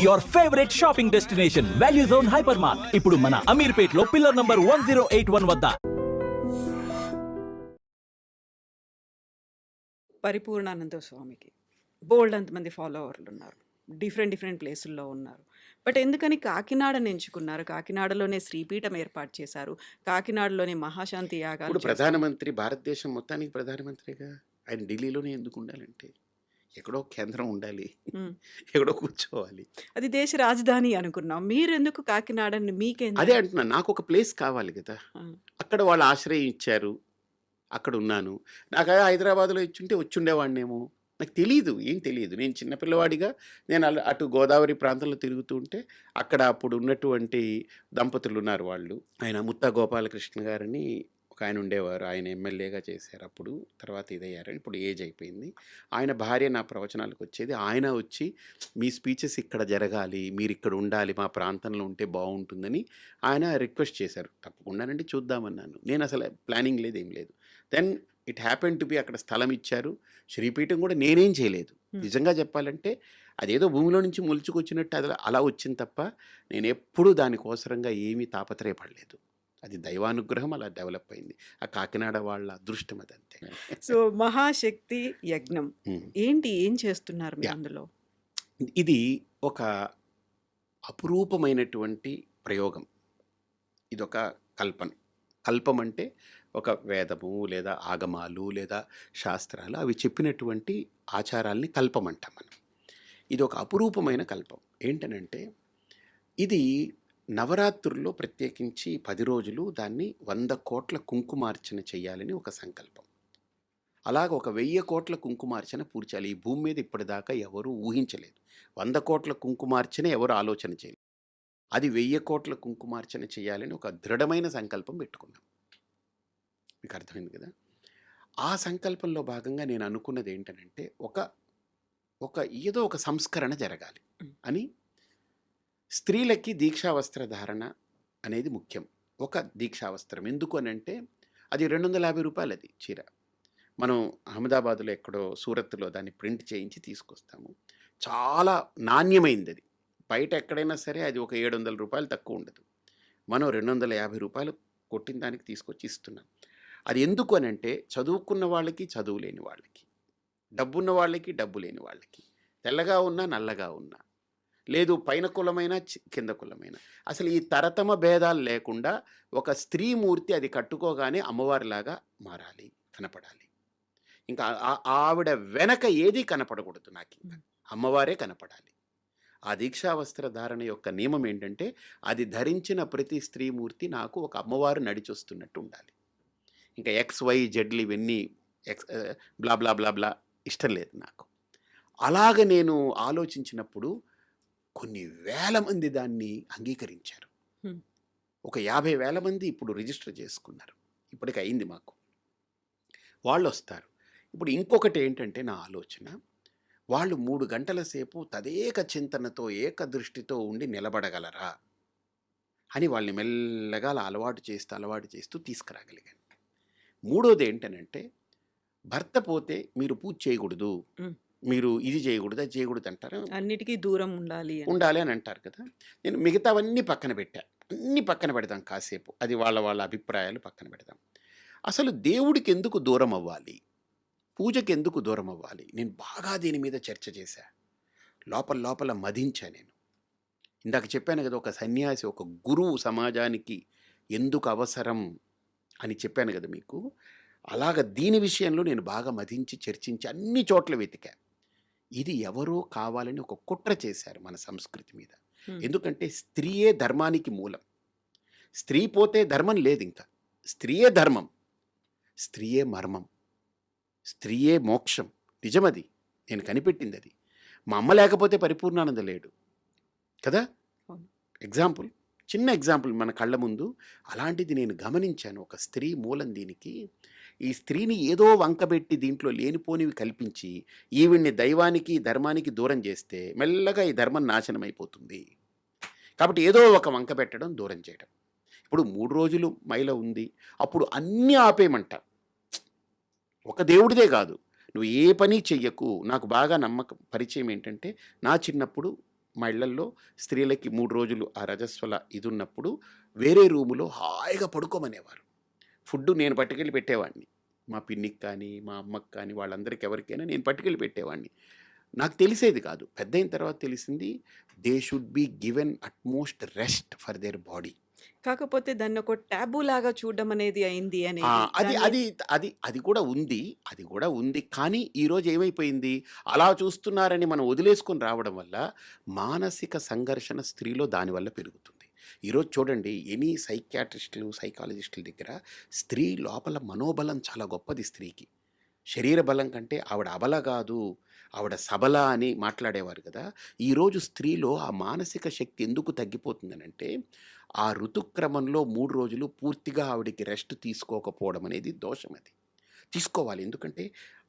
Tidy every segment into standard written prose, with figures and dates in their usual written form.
Your favourite shopping destination value zone hyper mart ఇప్పుడు మన అమీర్పేట్ లో పిల్లర్ నంబర్ 1081 వద్ద. పరిపూర్ణానంద స్వామికి బోల్డ్ అంతమంది ఫాలోవర్లు ఉన్నారు, డిఫరెంట్ ప్లేసుల్లో ఉన్నారు. బట్ ఎందుకని కాకినాడని ఎంచుకున్నారు? కాకినాడలోనే శ్రీపీఠం ఏర్పాటు చేశారు, కాకినాడలోనే మహాశాంతి యాగాలు ఇప్పుడు ప్రధానమంత్రి భారతదేశం మొత్తానికి ప్రధానమంత్రిగా ఆయన ఢిల్లీలోనే ఎందుకు ఉండాలంటే ఎక్కడో కేంద్రం ఉండాలి, ఎక్కడో కూర్చోవాలి. అది దేశ రాజధాని అనుకున్నాం. మీరు ఎందుకు కాకినాడని మీకేం? అదే అంటున్నా, నాకు ఒక ప్లేస్ కావాలి కదా. అక్కడ వాళ్ళు ఆశ్రయం ఇచ్చారు, అక్కడ ఉన్నాను. నాకు హైదరాబాద్లో ఇచ్చుంటే వచ్చుండేవాడినేమో, నాకు తెలియదు, ఏం తెలియదు. నేను చిన్నపిల్లవాడిగా నేను అటు గోదావరి ప్రాంతంలో తిరుగుతూ ఉంటే అక్కడ అప్పుడు ఉన్నటువంటి దంపతులు ఉన్నారు. వాళ్ళు ఆయన ముత్తా గోపాలకృష్ణ గారని ఒక ఆయన ఉండేవారు. ఆయన ఎమ్మెల్యేగా చేశారు అప్పుడు, తర్వాత ఇదయ్యారు. ఇప్పుడు ఏజ్ అయిపోయింది. ఆయన భార్య నా ప్రవచనాలకు వచ్చేది. ఆయన వచ్చి మీ స్పీచెస్ ఇక్కడ జరగాలి, మీరు ఇక్కడ ఉండాలి, మా ప్రాంతంలో ఉంటే బాగుంటుందని ఆయన రిక్వెస్ట్ చేశారు. తప్పకుండానండి, చూద్దామన్నాను. నేను అసలు ప్లానింగ్ లేదు, ఏం లేదు. Then it happen to be అక్కడ స్థలం ఇచ్చారు. శ్రీపీఠం కూడా నేనేం చేయలేదు. నిజంగా చెప్పాలంటే అదేదో భూమిలో నుంచి మొలుచుకొచ్చినట్టు అది అలా వచ్చింది తప్ప నేను ఎప్పుడూ దానికోసరంగా ఏమీ తాపత్రయపడలేదు. అది దైవానుగ్రహం, అలా డెవలప్ అయింది. ఆ కాకినాడ వాళ్ళ అదృష్టం అదంతే. సో మహాశక్తి యజ్ఞం ఏంటి, ఏం చేస్తున్నారు మీరు అందులో? ఇది ఒక అపురూపమైనటువంటి ప్రయోగం. ఇదొక కల్పం అంటే ఒక వేదము లేదా ఆగమాలు లేదా శాస్త్రాలు అవి చెప్పినటువంటి ఆచారాల్ని కల్పం అంటాం మనం. ఇది ఒక అపురూపమైన కల్పం. ఏంటనంటే ఇది నవరాత్రుల్లో ప్రత్యేకించి 10 రోజులు దాన్ని 100 కోట్ల కుంకుమార్చన చేయాలని ఒక సంకల్పం. అలాగ ఒక 1000 కోట్ల కుంకుమార్చన పూర్తి చేయాలి. ఈ భూమి మీద ఇప్పటిదాకా ఎవరు ఊహించలేదు. 100 కోట్ల కుంకుమార్చన ఎవరు ఆలోచన చేయలేదు. అది 1000 కోట్ల కుంకుమార్చన చేయాలని ఒక దృఢమైన సంకల్పం పెట్టుకున్నాం. మీకు అర్థమైంది కదా. ఆ సంకల్పంలో భాగంగా నేను అనుకున్నది ఏంటనంటే ఏదో ఒక సంస్కరణ జరగాలి అని. స్త్రీలకి దీక్షావస్త్ర ధారణ అనేది ముఖ్యం. ఒక దీక్షావస్త్రం ఎందుకు అని అంటే అది 250 రూపాయలు అది చీర. మనం అహ్మదాబాద్లో ఎక్కడో సూరత్లో దాన్ని ప్రింట్ చేయించి తీసుకొస్తాము. చాలా నాణ్యమైంది అది. బయట ఎక్కడైనా సరే అది ఒక 700 రూపాయలు తక్కువ ఉండదు. మనం 250 రూపాయలు కొట్టిన దానికి తీసుకొచ్చి ఇస్తున్నాం. అది ఎందుకు అని అంటే చదువుకున్న వాళ్ళకి, చదువు లేని వాళ్ళకి, డబ్బున్న వాళ్ళకి, డబ్బు లేని వాళ్ళకి, తెల్లగా ఉన్నా నల్లగా ఉన్నా, లేదు పైన కులమైన కింద కులమైన, అసలు ఈ తరతమ భేదాలు లేకుండా ఒక స్త్రీమూర్తి అది కట్టుకోగానే అమ్మవారిలాగా మారాలి, కనపడాలి. ఇంకా ఆవిడ వెనక ఏది కనపడకూడదు, నాకు ఇంకా అమ్మవారే కనపడాలి. ఆ దీక్షావస్త్ర ధారణ యొక్క నియమం ఏంటంటే అది ధరించిన ప్రతి స్త్రీమూర్తి నాకు ఒక అమ్మవారు నడిచొస్తున్నట్టు ఉండాలి. ఇంకా XYZ ఇవన్నీ బ్లా బ్లా బ్లా బ్లా ఇష్టం లేదు నాకు. అలాగ నేను ఆలోచించినప్పుడు కొన్ని వేల మంది దాన్ని అంగీకరించారు. ఒక 50,000 మంది ఇప్పుడు రిజిస్టర్ చేసుకున్నారు. ఇప్పటికి అయింది మాకు. వాళ్ళు వస్తారు. ఇప్పుడు ఇంకొకటి ఏంటంటే నా ఆలోచన, వాళ్ళు 3 గంటల సేపు తదేక చింతనతో ఏకదృష్టితో ఉండి నిలబడగలరా అని వాళ్ళని మెల్లగా అలవాటు చేస్తూ తీసుకురాగలిగాను. మూడోది ఏంటనంటే భర్త పోతే మీరు పూజ చేయకూడదు, మీరు ఇది చేయకూడదు, అది చేయకూడదు అంటారు. అన్నిటికీ దూరం ఉండాలి అని అంటారు కదా. నేను మిగతావన్నీ పక్కన పెట్టా. అన్నీ పక్కన పెడదాం కాసేపు, అది వాళ్ళ అభిప్రాయాలు పక్కన పెడదాం. అసలు దేవుడికి ఎందుకు దూరం అవ్వాలి, పూజకి ఎందుకు దూరం అవ్వాలి, నేను బాగా దీని మీద చర్చ చేశా. లోపల మదించా నేను. ఇందాక చెప్పాను కదా, ఒక సన్యాసి, ఒక గురువు సమాజానికి ఎందుకు అవసరం అని చెప్పాను కదా మీకు. అలాగ దీని విషయంలో నేను బాగా మదించి చర్చించి అన్ని చోట్ల వెతికా. ఇది ఎవరో కావాలని ఒక కుట్ర చేశారు మన సంస్కృతి మీద. ఎందుకంటే స్త్రీయే ధర్మానికి మూలం. స్త్రీ పోతే ధర్మం లేదు. ఇంకా స్త్రీయే ధర్మం, స్త్రీయే మర్మం, స్త్రీయే మోక్షం. నిజమది, నేను కనిపెట్టింది అది. మా అమ్మ లేకపోతే పరిపూర్ణానంద లేడు కదా. చిన్న ఎగ్జాంపుల్ మన కళ్ళ ముందు. అలాంటిది నేను గమనించాను. ఒక స్త్రీ మూలం దీనికి. ఈ స్త్రీని ఏదో వంకబెట్టి దీంట్లో లేనిపోనివి కల్పించి ఈవిడ్ని దైవానికి, ధర్మానికి దూరం చేస్తే మెల్లగా ఈ ధర్మం నాశనం అయిపోతుంది. కాబట్టి ఏదో ఒక వంక పెట్టడం, దూరం చేయడం. ఇప్పుడు 3 రోజులు మైల ఉంది, అప్పుడు అన్నీ ఆపేయమంట. ఒక దేవుడిదే కాదు, నువ్వు ఏ పని చెయ్యకు. నాకు బాగా పరిచయం ఏంటంటే నా చిన్నప్పుడు మా ఇళ్లల్లో స్త్రీలకి 3 రోజులు ఆ రజస్వల ఇది ఉన్నప్పుడు వేరే రూములో హాయిగా పడుకోమనేవారు. ఫుడ్డు నేను పట్టుకెళ్ళి పెట్టేవాడిని. మా పిన్నికి కానీ, మా అమ్మకి కానీ వాళ్ళందరికి ఎవరికైనా నేను పట్టుకెళ్ళి పెట్టేవాడిని. నాకు తెలిసేది కాదు. పెద్దయిన తర్వాత తెలిసింది they should be given utmost rest for their body. కాకపోతే దాన్నొక టాబూ లాగా చూడడం అనేది అయింది ఆ! అనేది. అది దాన్ని అది అది అది కూడా ఉంది. అది కూడా ఉంది. కానీ ఈరోజు ఏమైపోయింది, అలా చూస్తున్నారని మనం వదిలేసుకొని రావడం వల్ల మానసిక సంఘర్షణ స్త్రీలో దానివల్ల పెరుగుతుంది. ఈరోజు చూడండి ఎనీ సైకియాట్రిస్టులు, సైకాలజిస్టుల దగ్గర స్త్రీ లోపల మనోబలం చాలా గొప్పది స్త్రీకి. శరీర బలం కంటే ఆవిడ అబల కాదు, ఆవిడ సబల అని మాట్లాడేవారు కదా! ఈరోజు స్త్రీలో ఆ మానసిక శక్తి ఎందుకు తగ్గిపోతుందనంటే, ఆ ఋతుక్రమంలో 3 రోజులు పూర్తిగా ఆవిడకి రెస్ట్ తీసుకోకపోవడం అనేది దోషం అది. తీసుకోవాలి. ఎందుకంటే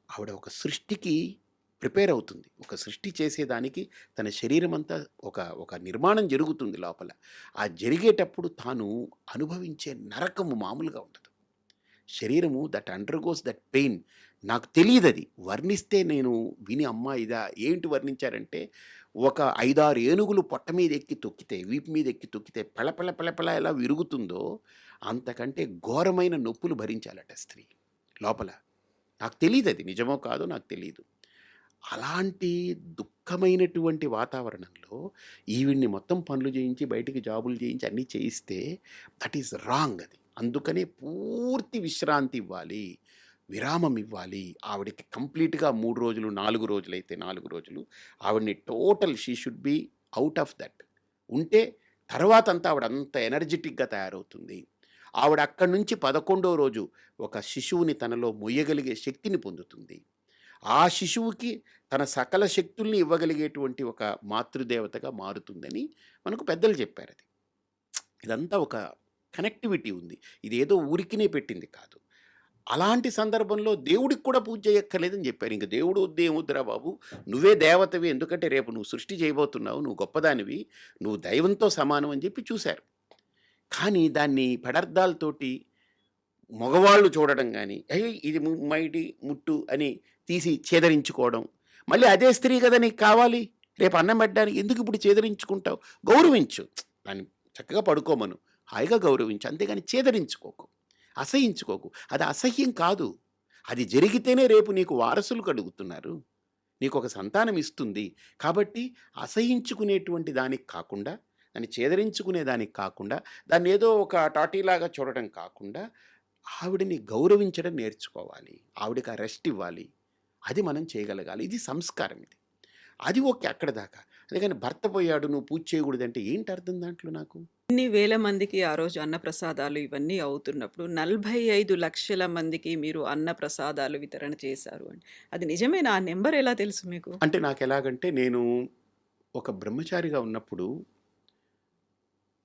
ఆవిడ ఒక సృష్టికి ప్రిపేర్ అవుతుంది. ఒక సృష్టి చేసేదానికి తన శరీరమంతా ఒక నిర్మాణం జరుగుతుంది లోపల. ఆ జరిగేటప్పుడు తాను అనుభవించే నరకము మామూలుగా ఉండదు. శరీరము దట్ అండర్‌గోస్ దట్ పెయిన్. నాకు తెలీదది. వర్ణిస్తే నేను విని అమ్మా ఇదా ఏంటి వర్ణించారంటే, ఒక 5, 6 ఏనుగులు పొట్ట మీద ఎక్కి తొక్కితే, వీపు మీద ఎక్కి తొక్కితే పెళ ఎలా విరుగుతుందో, అంతకంటే ఘోరమైన నొప్పులు భరించాలట స్త్రీ లోపల. నాకు తెలీదది నిజమో కాదో నాకు తెలీదు. అలాంటి దుఃఖమైనటువంటి వాతావరణంలో ఈవిడ్ని మొత్తం పనులు చేయించి, బయటికి జాబులు చేయించి అన్నీ చేయిస్తే దట్ ఈస్ రాంగ్ అది. అందుకనే పూర్తి విశ్రాంతి ఇవ్వాలి. విరామం ఇవ్వాలి. ఆవిడకి కంప్లీట్‌గా 3 రోజులు, 4 రోజులైతే 4 రోజులు ఆవిడని total she should be out of that. ఉంటే తర్వాతంతా ఆవిడ అంత ఎనర్జిటిక్‌గా తయారవుతుంది. ఆవిడ అక్కడి నుంచి 11వ రోజు ఒక శిశువుని తనలో మొయ్యగలిగే శక్తిని పొందుతుంది. ఆ శిశువుకి తన సకల శక్తుల్ని ఇవ్వగలిగేటువంటి ఒక మాతృదేవతగా మారుతుందని మనకు పెద్దలు చెప్పారది. ఇదంతా ఒక కనెక్టివిటీ ఉంది. ఇదేదో ఊరికినే పెట్టింది కాదు. అలాంటి సందర్భంలో దేవుడికి కూడా పూజ చేయక్కర్లేదని చెప్పారు. ఇంక దేవుడు వద్దు ఏమొద్దురా బాబు, నువ్వే దేవతవి, ఎందుకంటే రేపు నువ్వు సృష్టి చేయబోతున్నావు, నువ్వు గొప్పదానివి, నువ్వు దైవంతో సమానం అని చెప్పి చూశారు. కానీ దాన్ని పెడార్థాలతోటి మగవాళ్ళు చూడడం గానీ, "ఏయ్! ఇది మైడి ముట్టు" అని తీసి ఛేదరించుకోవడం. మళ్ళీ అదే స్త్రీ కదా నీకు కావాలి, రేపు అన్నం పెట్టడానికి ఎందుకు ఇప్పుడు ఛేదరించుకుంటావు? గౌరవించు. దాన్ని చక్కగా పడుకోమను. హాయిగా గౌరవించు. అంతేగాని ఛేదరించుకోకు. అసహించుకోకు. అది అసహ్యం కాదు. అది జరిగితేనే రేపు నీకు వారసులు కలుగుతున్నారు. నీకొక సంతానం ఇస్తుంది. కాబట్టి అసహించుకునేటువంటి దానికి కాకుండా, దాన్ని ఛేదరించుకునే దానికి కాకుండా, దాన్నేదో ఒక టాటీలాగా చూడటం కాకుండా, ఆవిడని గౌరవించడం నేర్చుకోవాలి. ఆవిడకి ఆ రెస్ట్ ఇవ్వాలి. అది మనం చేయగలగాలి. ఇది సంస్కారం ఇది. అది ఓకే అక్కడి దాకా. అందుకని భర్త పోయాడు నువ్వు పూజ చేయకూడదంటే ఏంటి అర్థం దాంట్లో నాకు? ఇన్ని వేల మందికి ఆ రోజు అన్నప్రసాదాలు ఇవన్నీ అవుతున్నప్పుడు 45 లక్షల మందికి మీరు అన్నప్రసాదాలు వితరణ చేశారు అని. అది నిజమేనా? ఆ నెంబర్ ఎలా తెలుసు మీకు? అంటే నాకెలాగంటే నేను ఒక బ్రహ్మచారిగా ఉన్నప్పుడు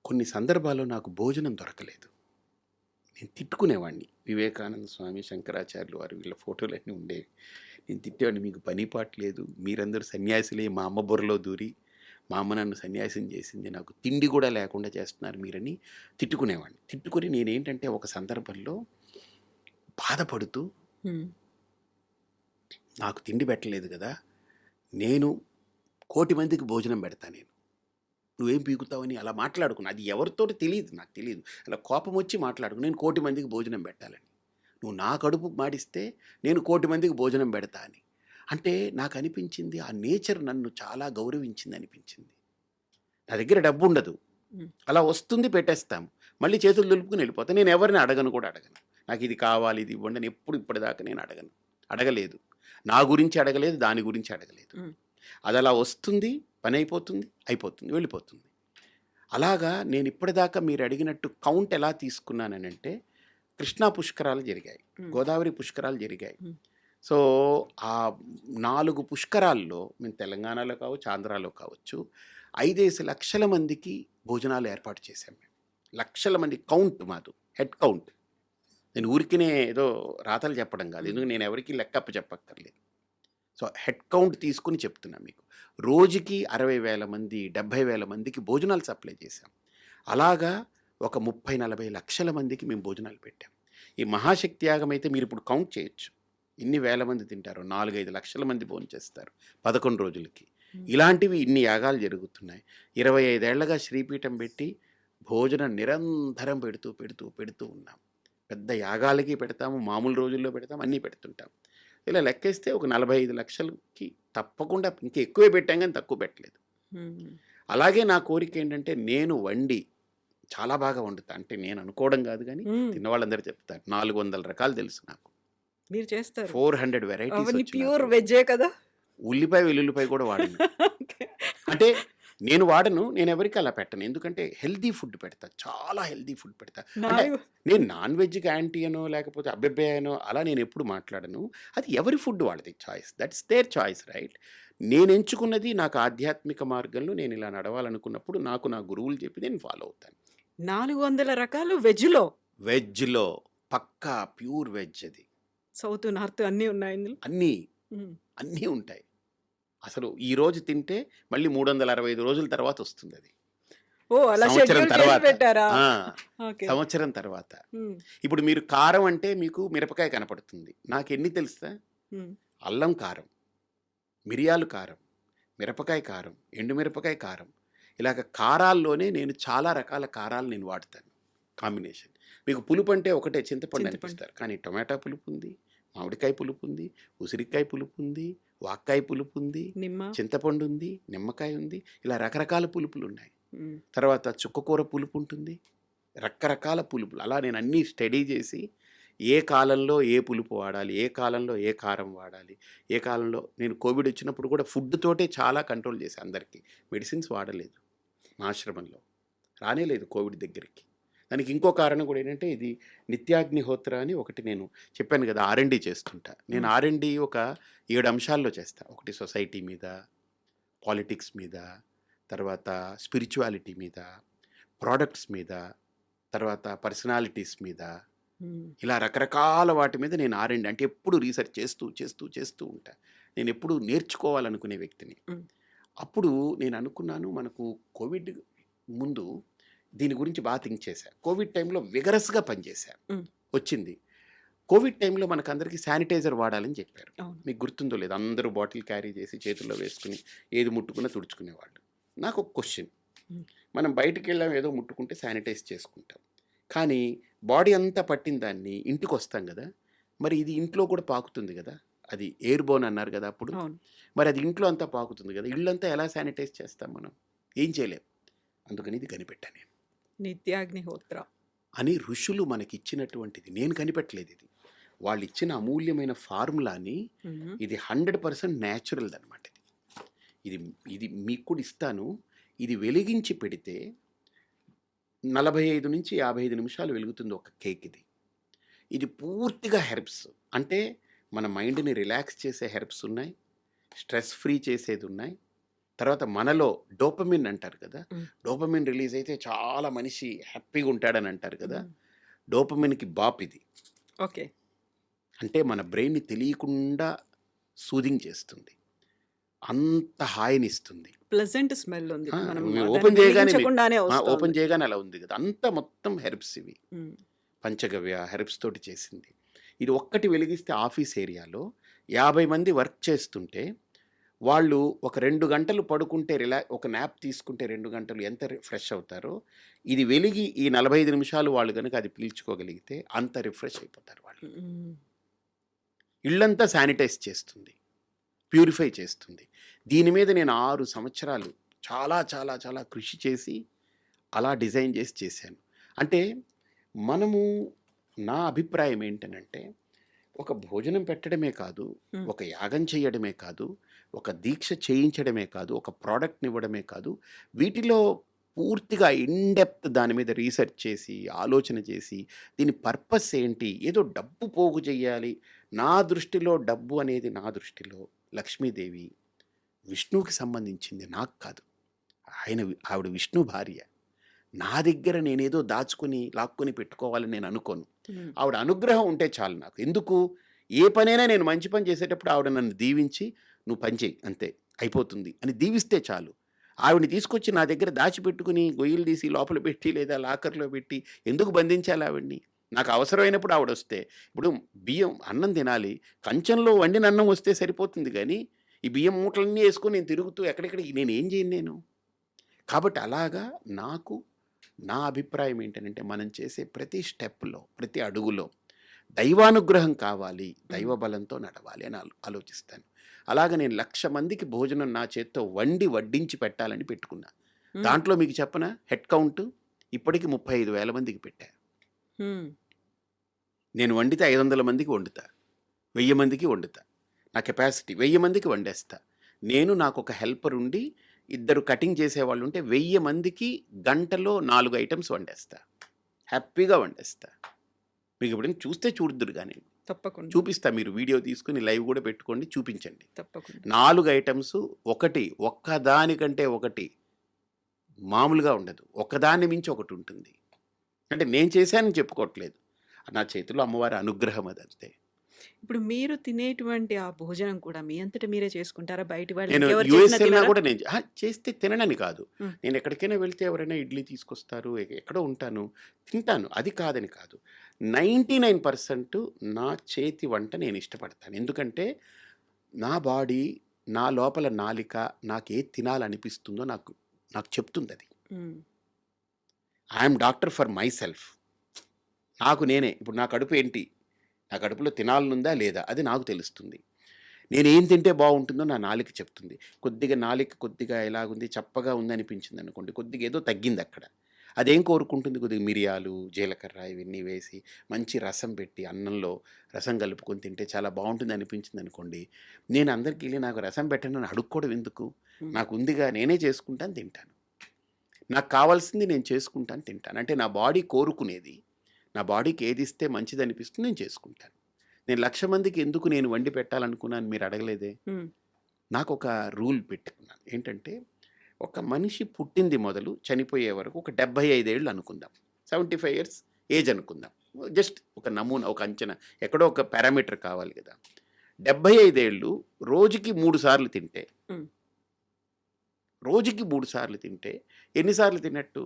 కొన్ని సందర్భాల్లో నాకు భోజనం దొరకలేదు. నేను తిట్టుకునేవాడిని. వివేకానంద స్వామి, శంకరాచార్యులు వారు వీళ్ళ ఫోటోలన్నీ ఉండేవి. నేను తిట్టేవాడిని, మీకు పని పాట లేదు, మీరందరూ సన్యాసులే, మా అమ్మ బుర్రలో దూరి మా అమ్మ నన్ను సన్యాసం చేసింది, నాకు తిండి కూడా లేకుండా చేస్తున్నారు మీరని తిట్టుకునేవాడిని. తిట్టుకుని నేనేంటంటే ఒక సందర్భంలో బాధపడుతూ, హ్మ్. నాకు తిండి పెట్టలేదు కదా, నేను 1,00,00,000 మందికి భోజనం పెడతా నేను, నువ్వేం పీకుతావని అలా మాట్లాడుకున్నా. అది ఎవరితోటి తెలియదు, నాకు తెలియదు. అలా కోపం వచ్చి మాట్లాడుకున్నా, నేను 1,00,00,000 మందికి భోజనం పెట్టాలని. నువ్వు నా కడుపు మాడిస్తే నేను 1,00,00,000 మందికి భోజనం పెడతా అని. అంటే నాకు అనిపించింది ఆ నేచర్ నన్ను చాలా గౌరవించింది అనిపించింది. నా దగ్గర డబ్బు ఉండదు, హ్మ్. అలా వస్తుంది పెట్టేస్తాము, మళ్ళీ చేతులు దులుపుకుని వెళ్ళిపోతాను. నేను ఎవరిని అడగను కూడా అడగను. నాకు ఇది కావాలి ఇది ఇవ్వండి అని ఎప్పుడు ఇప్పటిదాకా నేను అడగలేదు. నా గురించి అడగలేదు, దాని గురించి అడగలేదు. హ్మ్. అది అలా వస్తుంది, పని అయిపోతుంది, అయిపోతుంది, వెళ్ళిపోతుంది. అలాగా నేను ఇప్పటిదాకా మీరు అడిగినట్టు కౌంట్ ఎలా తీసుకున్నానంటే, కృష్ణా పుష్కరాలు జరిగాయి, హ్మ్. గోదావరి పుష్కరాలు జరిగాయి. హ్మ్. సో ఆ 4 పుష్కరాల్లో మేము తెలంగాణలో కావచ్చు, ఆంధ్రాలో కావచ్చు, 5 లక్షల మందికి భోజనాలు ఏర్పాటు చేశాం మేము. లక్షల మంది కౌంట్ మాది, హెడ్ కౌంట్. నేను ఊరికినే ఏదో రాతలు చెప్పడం కాదు, ఎందుకంటే నేను ఎవరికి లెక్కప్ప చెప్పక్కర్లేదు. సో హెడ్ కౌంట్ తీసుకుని చెప్తున్నా మీకు. రోజుకి 60,000 మంది, 70,000 మందికి భోజనాలు సప్లై చేశాం. అలాగా ఒక 30-40 లక్షల మందికి మేము భోజనాలు పెట్టాం. ఈ మహాశక్తి యాగం అయితే మీరు ఇప్పుడు కౌంట్ చేయొచ్చు, ఇన్ని వేల మంది తింటారు. 4-5 లక్షల మంది భోంచేస్తారు 11 రోజులకి. ఇలాంటివి ఇన్ని యాగాలు జరుగుతున్నాయి. 25 ఏళ్లగా శ్రీపీఠం పెట్టి భోజనం నిరంతరం పెడుతూ పెడుతూ పెడుతూ ఉన్నాం. పెద్ద యాగాలకి పెడతాము, మామూలు రోజుల్లో పెడతాం, అన్నీ పెడుతుంటాం. ఇలా లెక్కేస్తే ఒక 45 లక్షలకి తప్పకుండా ఇంకా ఎక్కువే పెట్టాం కానీ తక్కువ పెట్టలేదు. అలాగే నా కోరిక ఏంటంటే నేను వండి చాలా బాగా వండుతా. అంటే నేను అనుకోవడం కాదు కానీ తిన్నవాళ్ళందరూ చెప్తారు. 400 రకాలు తెలుసు నాకు. మీరు చేస్తారు 400 వెరైటీస్ అవన్నీ ప్యూర్ వెజ్జే కదా. ఉల్లిపాయ వెల్లుల్లిపాయ కూడా వాడను. అంటే నేను వాడను, నేను ఎవరికి అలా పెట్టను. ఎందుకంటే హెల్దీ ఫుడ్ పెడతా, చాలా హెల్దీ ఫుడ్ పెడతా. అంటే నేను నాన్ వెజ్కి యాంటీ అనో లేకపోతే అబ్బెబ్బే అనో అలా నేను ఎప్పుడు మాట్లాడను. అది ఎవరి ఫుడ్ వాళ్ళది choice, that's their choice, right? నేను ఎంచుకున్నది నాకు ఆధ్యాత్మిక మార్గంలో నేను ఇలా నడవాలనుకున్నప్పుడు నాకు నా గురువులు చెప్పి నేను ఫాలో అవుతాను. 400 రకాలు వెజ్లో. వెజ్లో పక్కా ప్యూర్ వెజ్, అది సౌత్ నార్త్ అన్నీ ఉన్నాయి ఇందులో. అన్నీ అన్నీ ఉంటాయి. అసలు ఈ రోజు తింటే మళ్ళీ 365 రోజుల తర్వాత వస్తుంది అది. ఓ అలా సంవత్సరం షెడ్యూల్ చేసి తర్వాత. పెట్టారా? ఆ, ఓకే. సంవత్సరం తర్వాత. ఇప్పుడు మీరు కారం అంటే మీకు మిరపకాయ కనపడుతుంది. నాకు ఎన్ని తెలుసా? అల్లం కారం, మిరియాలు కారం, మిరపకాయ కారం, ఎండుమిరపకాయ కారం, ఇలాగ కారాల్లోనే నేను చాలా రకాల కారాలు నేను వాడతాను కాంబినేషన్. మీకు పులుపు అంటే ఒకటే చింతపండు అనిపిస్తారు, కానీ టొమాటో పులుపు ఉంది, మామిడికాయ పులుపు ఉంది, ఉసిరికాయ పులుపు ఉంది, వాక్కాయ పులుపు ఉంది, చింతపండు ఉంది, నిమ్మకాయ ఉంది, ఇలా రకరకాల పులుపులు ఉన్నాయి. తర్వాత చుక్కకూర పులుపు ఉంటుంది, రకరకాల పులుపులు. అలా నేను అన్నీ స్టడీ చేసి ఏ కాలంలో ఏ పులుపు వాడాలి, ఏ కాలంలో ఏ కారం వాడాలి, ఏ కాలంలో నేను కోవిడ్ వచ్చినప్పుడు కూడా ఫుడ్ తోటే చాలా కంట్రోల్ చేశాను. అందరికీ మెడిసిన్స్ వాడలేదు, మా ఆశ్రమంలో రానేలేదు కోవిడ్ దగ్గరికి. దానికి ఇంకో కారణం కూడా ఏంటంటే ఇది నిత్యాగ్నిహోత్ర అని ఒకటి నేను చెప్పాను కదా, R&D చేస్తుంటా. నేను R&D ఒక 7 అంశాల్లో చేస్తా. ఒకటి సొసైటీ మీద, పాలిటిక్స్ మీద, తర్వాత స్పిరిచువాలిటీ మీద, ప్రోడక్ట్స్ మీద, తర్వాత పర్సనాలిటీస్ మీద, ఇలా రకరకాల వాటి మీద నేను R&D అంటే ఎప్పుడు రీసెర్చ్ చేస్తూ చేస్తూ చేస్తూ ఉంటా. నేను ఎప్పుడు నేర్చుకోవాలనుకునే వ్యక్తిని. అప్పుడు నేను అనుకున్నాను, మనకు కోవిడ్ ముందు దీని గురించి బాగా థింక్ చేశా. కోవిడ్ టైంలో విగరస్గా పనిచేశా. వచ్చింది కోవిడ్ టైంలో మనకు అందరికీ శానిటైజర్ వాడాలని చెప్పారు. మీకు గుర్తుందో లేదు, అందరూ బాటిల్ క్యారీ చేసి చేతుల్లో వేసుకుని ఏది ముట్టుకున్నా తుడుచుకునేవాళ్ళు. నాకు ఒక క్వశ్చన్, మనం బయటికి వెళ్ళాం ఏదో ముట్టుకుంటే శానిటైజ్ చేసుకుంటాం, కానీ బాడీ అంతా పట్టిన దాన్ని ఇంటికి వస్తాం కదా, మరి ఇది ఇంట్లో కూడా పాకుతుంది కదా, అది ఎయిర్ బోన్ అన్నారు కదా అప్పుడు, మరి అది ఇంట్లో అంతా పాకుతుంది కదా, ఇళ్ళంతా ఎలా శానిటైజ్ చేస్తాం మనం? ఏం చేయలేం. అందుకని ఇది కనిపెట్టాను నేను, నిత్యాగ్నిహోత్ర అని ఋషులు మనకి ఇచ్చినటువంటిది. నేను కనిపెట్టలేదు, ఇది వాళ్ళు ఇచ్చిన అమూల్యమైన ఫార్ములాని. ఇది 100% న్యాచురల్ అనమాట. ఇది ఇది మీకు కూడా ఇస్తాను. ఇది వెలిగించి పెడితే 45 నుంచి 55 నిమిషాలు వెలుగుతుంది ఒక కేక్. ఇది పూర్తిగా హెర్బ్స్, అంటే మన మైండ్ని రిలాక్స్ చేసే హెర్బ్స్ ఉన్నాయి, స్ట్రెస్ ఫ్రీ చేసేది ఉన్నాయి. తర్వాత మనలో డోపమిన్ అంటారు కదా, డోపమిన్ రిలీజ్ అయితే చాలా మనిషి హ్యాపీగా ఉంటాడని అంటారు కదా, డోపమిన్కి బాప్ ఇది. ఓకే, అంటే మన బ్రెయిన్ని తెలియకుండా సూదింగ్ చేస్తుంది, అంత హాయినిస్తుంది. ప్లెజెంట్ స్మెల్ ఉంది. ఓపెన్ చేయగానే అలా ఉంది కదా, అంతా మొత్తం హెర్బ్స్ ఇవి, పంచగవ్య హెర్బ్స్ తోటి చేసింది. ఇది ఒక్కటి వెలిగిస్తే ఆఫీస్ ఏరియాలో 50 మంది వర్క్ చేస్తుంటే వాళ్ళు ఒక 2 గంటలు పడుకుంటే ఒక న్యాప్ తీసుకుంటే 2 గంటలు ఎంత ఫ్రెష్ అవుతారో, ఇది వెలిగి ఈ 45 నిమిషాలు వాళ్ళు కనుక అది పీల్చుకోగలిగితే అంత రిఫ్రెష్ అయిపోతారు వాళ్ళు. ఇళ్ళంతా శానిటైజ్ చేస్తుంది, ప్యూరిఫై చేస్తుంది. దీని మీద నేను 6 సంవత్సరాలు చాలా చాలా చాలా కృషి చేసి అలా డిజైన్ చేసి చేశాను. అంటే మనము, నా అభిప్రాయం ఏంటనంటే, ఒక భోజనం పెట్టడమే కాదు, ఒక యాగం చేయడమే కాదు, ఒక దీక్ష చేయించడమే కాదు, ఒక ప్రోడక్ట్ని ఇవ్వడమే కాదు, వీటిలో పూర్తిగా ఇన్డెప్త్ దాని మీద రీసెర్చ్ చేసి ఆలోచన చేసి దీని పర్పస్ ఏంటి, ఏదో డబ్బు పోగు చేయాలి. నా దృష్టిలో డబ్బు అనేది, నా దృష్టిలో లక్ష్మీదేవి విష్ణువుకి సంబంధించింది, నాకు కాదు. ఆవిడ విష్ణు భార్య. నా దగ్గర నేనేదో దాచుకొని లాక్కొని పెట్టుకోవాలని నేను అనుకోను. ఆవిడ అనుగ్రహం ఉంటే చాలు నాకు. ఎందుకు, ఏ పనైనా నేను మంచి పని చేసేటప్పుడు ఆవిడ నన్ను దీవించి నువ్వు పని చేయి అంతే అయిపోతుంది అని దీవిస్తే చాలు. ఆవిడని తీసుకొచ్చి నా దగ్గర దాచిపెట్టుకుని గొయ్యలు తీసి లోపల పెట్టి లేదా లాకర్లో పెట్టి ఎందుకు బంధించాలి ఆవిడ్ని? నాకు అవసరమైనప్పుడు ఆవిడ వస్తే, ఇప్పుడు బియ్యం అన్నం తినాలి, కంచంలో వండిన అన్నం వస్తే సరిపోతుంది, కానీ ఈ బియ్యం మూటలన్నీ వేసుకొని నేను తిరుగుతూ ఎక్కడెక్కడికి నేను ఏం చేయను నేను. కాబట్టి అలాగా నాకు నా అభిప్రాయం ఏంటంటే మనం చేసే ప్రతి స్టెప్‌లో, ప్రతి అడుగులో దైవానుగ్రహం కావాలి, దైవ బలంతో నడవాలి అని ఆలోచిస్తాను. అలాగ నేను 1,00,000 మందికి భోజనం నా చేత్తో వడ్డించి పెట్టాలని పెట్టుకున్నా. హ్మ్. దాంట్లో మీకు చెప్పనా హెడ్ కౌంట్ ఇప్పటికి 35,000 మందికి పెట్టా. హ్మ్. నేను వండితే 500 మందికి వండుతా. 1000 మందికి వండుతా. నా కెపాసిటీ 1000 మందికి వండేస్తా. నాకొక హెల్పర్ ఉండి ఇద్దరు కటింగ్ చేసేవాళ్ళు ఉంటే 1000 మందికి గంటలో 4 ఐటెమ్స్ వండేస్తా. హ్యాపీగా వండేస్తా. మీకు ఎప్పుడైనా చూస్తే చూడుదురు గానీ. తప్పకుండా. చూపిస్తా, మీరు వీడియో తీసుకొని లైవ్ కూడా పెట్టుకోండి, చూపించండి. తప్పకుండా. 4 ఐటెమ్స్ ఒక్కదానికంటే ఒకటి మామూలుగా ఉండదు. ఒకదాన్ని మించి ఒకటి ఉంటుంది. అంటే నేను చేశానని చెప్పుకోవట్లేదు. నా చేతిలో అమ్మవారి అనుగ్రహం అదంతే. ఇప్పుడు మీరు తినేటువంటి ఆ భోజనం కూడా మీ అంతట మీరే చేసుకుంటారా? బయటి వాళ్ళు నేను ఇంకెవరు యూఎస్ చేసినా వెళ్ళినా తినరా? కూడా చేస్తే తిననని కాదు. హ్మ్. నేను ఎక్కడికైనా వెళ్తే ఎవరైనా ఇడ్లీ తీసుకొస్తారు, ఎక్కడో ఉంటాను, తింటాను. అది కాదని కాదు. 99% నా చేతి వంట నేను ఇష్టపడతాను. ఎందుకంటే నా బాడీ, నా లోపల నాలిక నాకేది తినాలనిపిస్తుందో నాకు నాకు చెప్తుందది. హ్మ్. I'm doctor for my self. నాకు నేనే. ఇప్పుడు నా కడుపు ఏంటి? నా కడుపులో తినాలనుందా లేదా? అది నాకు తెలుస్తుంది. నేనేం తింటే బావుంటుందో నా నాలుక చెప్తుంది. కొద్దిగా ఎలాగుంది, చప్పగా ఉందనిపించిందనుకోండి, కొద్దిగా ఏదో తగ్గిందక్కడ. అదేం కోరుకుంటుంది? కొద్దిగా మిరియాలు, జీలకర్ర ఇవన్నీ వేసి మంచి రసం పెట్టి అన్నంలో రసం కలుపుకొని తింటే చాలా బావుంటుంది అనిపించిందనుకోండి, నేను అందరికి ఎళ్లి నాకు రసం పెట్టండి అని అడుక్కోవడం ఎందుకు? హ్మ్. నాకుందిగా నేనే చేసుకుంటాను, తింటాను. నాకు కావాల్సింది నేను చేసుకుంటాను, తింటాను. అంటే నా బాడీ కోరుకునేది, నా బాడీకి ఏదిస్తే మంచిదనిపిస్తుంది నేను చేసుకుంటాను. నేను 1,00,000 మందికి ఎందుకు నేను వండి పెట్టాలనుకున్నాను మీరు అడగలేదే? హ్మ్. నాకొక రూల్ పెట్టుకున్నాను. ఏంటంటే, ఒక మనిషి పుట్టింది మొదలు చనిపోయే వరకు ఒక 75 ఏళ్ళు అనుకుందాం. 75 ఇయర్స్ ఏజ్ అనుకుందాం. జస్ట్ ఒక నమూనా, ఒక అంచనా, ఎక్కడో ఒక పారామీటర్ కావాలి కదా! 75 ఏళ్ళు రోజుకి 3 సార్లు తింటే, హ్మ్. రోజుకి 3 సార్లు తింటే ఎన్ని సార్లు తిన్నట్టు?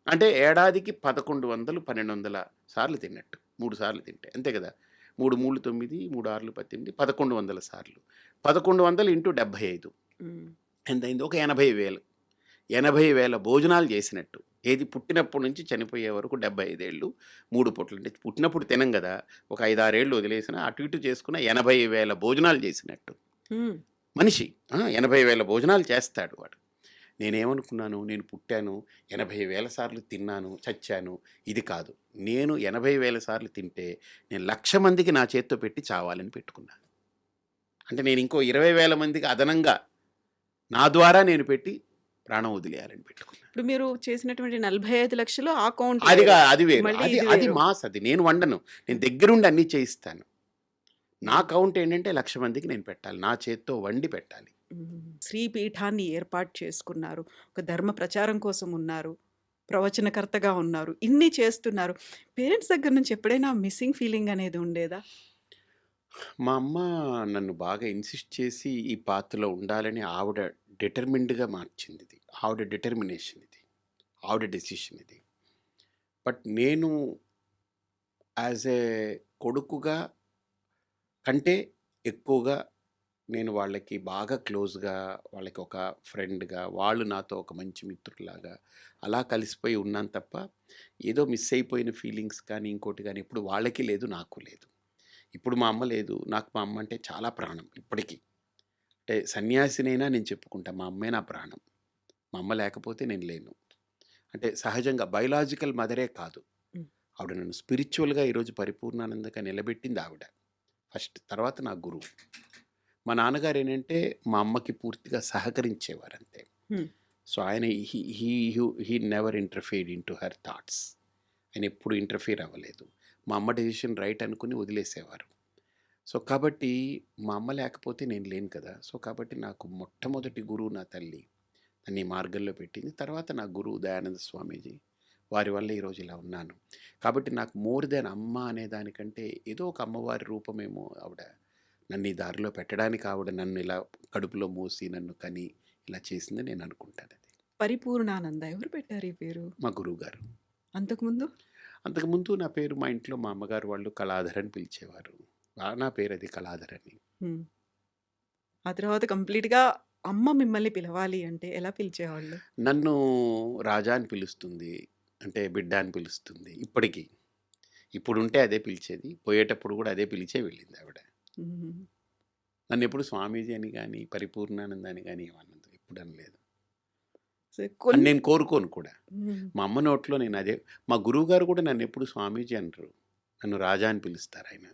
అంటే ఏడాదికి 1100, 1200 సార్లు తిన్నట్టు. 3 సార్లు తింటే. అంతే కదా! 3 3 9, 3 6 18, 1100 సార్లు. 1100 ఇంటూ 75 హ్మ్. ఎంతయింది? ఒక 80,000. 80,000 భోజనాలు చేసినట్టు. ఏది పుట్టినప్పటి నుంచి చనిపోయే వరకు 75 ఏళ్ళు 3 పూటలు. అంటే పుట్టినప్పుడు తినం కదా! ఒక 5, 6 ఏళ్ళు వదిలేసినా అటు ఇటు చేసుకున్న 80,000 భోజనాలు చేసినట్టు. హ్మ్. మనిషి 80,000 భోజనాలు చేస్తాడు వాడు. నేనేమనుకున్నాను, నేను పుట్టాను, 80,000 సార్లు తిన్నాను, చచ్చాను. ఇది కాదు. నేను 80,000 సార్లు తింటే నేను 1,00,000 మందికి నా చేత్తో పెట్టి చావాలని పెట్టుకున్నా. అంటే నేను ఇంకో 20,000 మందికి అదనంగా నా ద్వారా నేను పెట్టి ప్రాణం వదిలేయాలని పెట్టుకున్నా. ఇప్పుడు మీరు చేసినటువంటి 45,00,000 ఆ కౌంట్ అది వేరు. అది వేరు. మళ్ళీ అది ఇది అది వేరు. మాస్. అది నేను వండను. నేను దగ్గరుండి అన్నీ చేయిస్తాను. నా కౌంట్ ఏంటంటే 1,00,000 మందికి నేను పెట్టాలి. నా చేత్తో వండి పెట్టాలి. శ్రీ పీఠాన్ని ఏర్పాటు చేసుకున్నారు. ఒక ధర్మ ప్రచారం కోసం ఉన్నారు. ప్రవచనకర్తగా ఉన్నారు. ఇన్ని చేస్తున్నారు. పేరెంట్స్ దగ్గర నుంచి ఎప్పుడైనా మిస్సింగ్ ఫీలింగ్ అనేది ఉండేదా? మా అమ్మ నన్ను బాగా ఇన్సిస్ట్ చేసి ఈ పాత్రలో ఉండాలని ఆవిడ డిటర్మిన్డ్‌గా మార్చిందిది. ఆవిడ డిటర్మినేషన్ ఇది. ఆవిడ డెసిషన్ ఇది. బట్ నేను యాజ్ ఏ కొడుకుగా కంటే ఎక్కువగా నేను వాళ్ళకి బాగా క్లోజ్‌గా, వాళ్ళకి ఒక ఫ్రెండ్‌గా, వాళ్ళు నాతో ఒక మంచి మిత్రుల్లాగా అలా కలిసిపోయి ఉన్నాను తప్ప, ఏదో మిస్ అయిపోయిన ఫీలింగ్స్ కానీ, ఇంకోటి గానీ ఎప్పుడు వాళ్ళకి లేదు, నాకు లేదు. ఇప్పుడు మా అమ్మ లేదు. నాకు మా అమ్మ అంటే చాలా ప్రాణం ఇప్పటికి. అంటే సన్యాసినైనా నేను చెప్పుకుంటా. మా అమ్మే నా ప్రాణం. మా అమ్మ లేకపోతే నేను లేను. అంటే సహజంగా బయోలాజికల్ మదరే కాదు. హ్మ్. ఆవిడ నన్ను స్పిరిచ్యువల్‌గా ఈరోజు పరిపూర్ణానందగా నిలబెట్టింది ఆవిడ. ఫస్ట్. తర్వాత నా గురువు. మా నాన్నగారు ఏంటంటే మా అమ్మకి పూర్తిగా సహకరించేవారంతే. హ్మ్. సో, ఆయన he never interfered into her thoughts. ఆయన ఎప్పుడు ఇంటర్ఫియర్ అవ్వలేదు. మా అమ్మ డెసిషన్ రైట్ అనుకుని వదిలేసేవారు. సో, కాబట్టి మా అమ్మ లేకపోతే నేను లేను కదా! సో, కాబట్టి నాకు మొట్టమొదటి గురువు నా తల్లి. నన్ను ఈ మార్గంలో పెట్టింది. తర్వాత నా గురువు దయానంద స్వామీజీ. వారి వల్ల ఈరోజు ఇలా ఉన్నాను. కాబట్టి నాకు మోర్ దెన్ అమ్మ అనే దానికంటే ఏదో ఒక అమ్మవారి రూపమేమో ఆవిడ. నన్ను ఈ దారిలో పెట్టడానికి ఆవిడ నన్ను ఇలా కడుపులో మోసి నన్ను కని ఇలా చేసిందని నేను అనుకుంటానది. పరిపూర్ణానంద ఎవరు పెట్టారు ఈ పేరు? మా గురువుగారు. అంతకుముందు? అంతకుముందు నా పేరు మా ఇంట్లో మా అమ్మగారు వాళ్ళు కళాధర్ అని పిలిచేవారు. నా పేరు అది కళాధర్ అని. హ్మ్. ఆ తర్వాత కంప్లీట్‌గా అమ్మ మిమ్మల్ని పిలవాలి అంటే ఎలా పిలిచేవాళ్ళు? నన్ను రాజా అని పిలుస్తుంది. అంటే బిడ్డ అని పిలుస్తుంది ఇప్పటికి. ఇప్పుడుంటే అదే పిలిచేది. పోయేటప్పుడు కూడా అదే పిలిచే వెళ్ళింది ఆవిడ. హ్మ్. నన్నెప్పుడు స్వామీజీ అని గాని, పరిపూర్ణానంద అని గాని ఏమనదు. ఎప్పుడు అనలేదు. సో, అని కొన్ని నేను కోరుకోను కూడా. హ్మ్. మా అమ్మ నోట్లో నేను అదే మా గురువుగారు కూడా నన్నెప్పుడు స్వామీజీ అనరు. నన్ను రాజా అని పిలుస్తారాయన.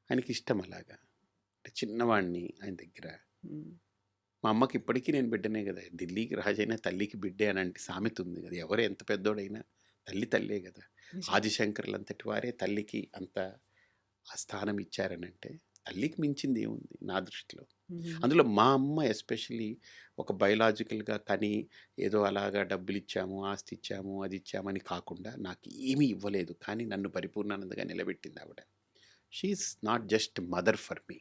ఆయనకిష్టం అలాగా. అంటే చిన్నవాడిని ఆయన దగ్గర. హ్మ్. మా అమ్మకి ఇప్పటికీ నేను బిడ్డనే గదా! ఢిల్లీకి రాజైనా తల్లికి బిడ్డే అలాంటి సామెత ఉంది గదా! ఎవరు ఎంత పెద్దోడైనా తల్లి తల్లే గదా! నిజం. ఆదిశంకరులంతటి వారే తల్లికి అంత ఆ స్థానం ఇచ్చారనంటే తల్లికి మించింది ఏముంది నా దృష్టిలో. హ్మ్. అందులో మా అమ్మ ఎస్పెషల్లీ ఒక బయోలాజికల్‌గా కని ఏదో అలాగా డబ్బులిచ్చాము, ఆస్తి ఇచ్చాము, అది ఇచ్చామని కాకుండా నాకు ఏమీ ఇవ్వలేదు. కానీ నన్ను పరిపూర్ణానందగా నిలబెట్టింది ఆవిడ. She is not just mother for me.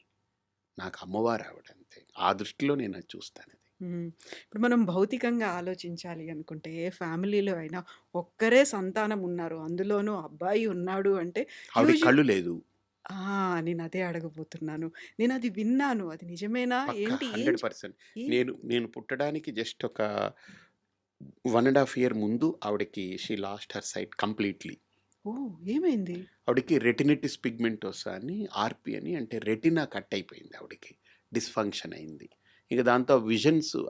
నాకు అమ్మవారు ఆవిడ అంతే. ఆ దృష్టిలో నేను అది చూస్తానది. హ్మ్. ఇప్పుడు మనం భౌతికంగా ఆలోచించాలి అనుకుంటే, ఏ ఫ్యామిలీలో అయినా ఒక్కరే సంతానం ఉన్నారు. అందులోనూ అబ్బాయి ఉన్నాడు అంటే ఆవిడకి యూజు కళ్ళు లేదు. ఆ! నేనదే అడగబోతున్నాను. నేనది విన్నాను. అది నిజమేనా? పక్కా ఏంటి? 100%. ఏం నేను పుట్టడానికి జస్ట్ ఒక 1 ½ ఇయర్ ముందు ఆవిడకి she lost her sight completely. ఓహ్! ఏమైంది? ఆవిడకి రెటినిటిస్ పిగ్మెంటోసా అని ఆర్‌పి అని అంటే రెటినా కట్ అయిపోయింది ఆవిడకి. డిస్‌ఫంక్షన్ అయింది. ఇక దాంతో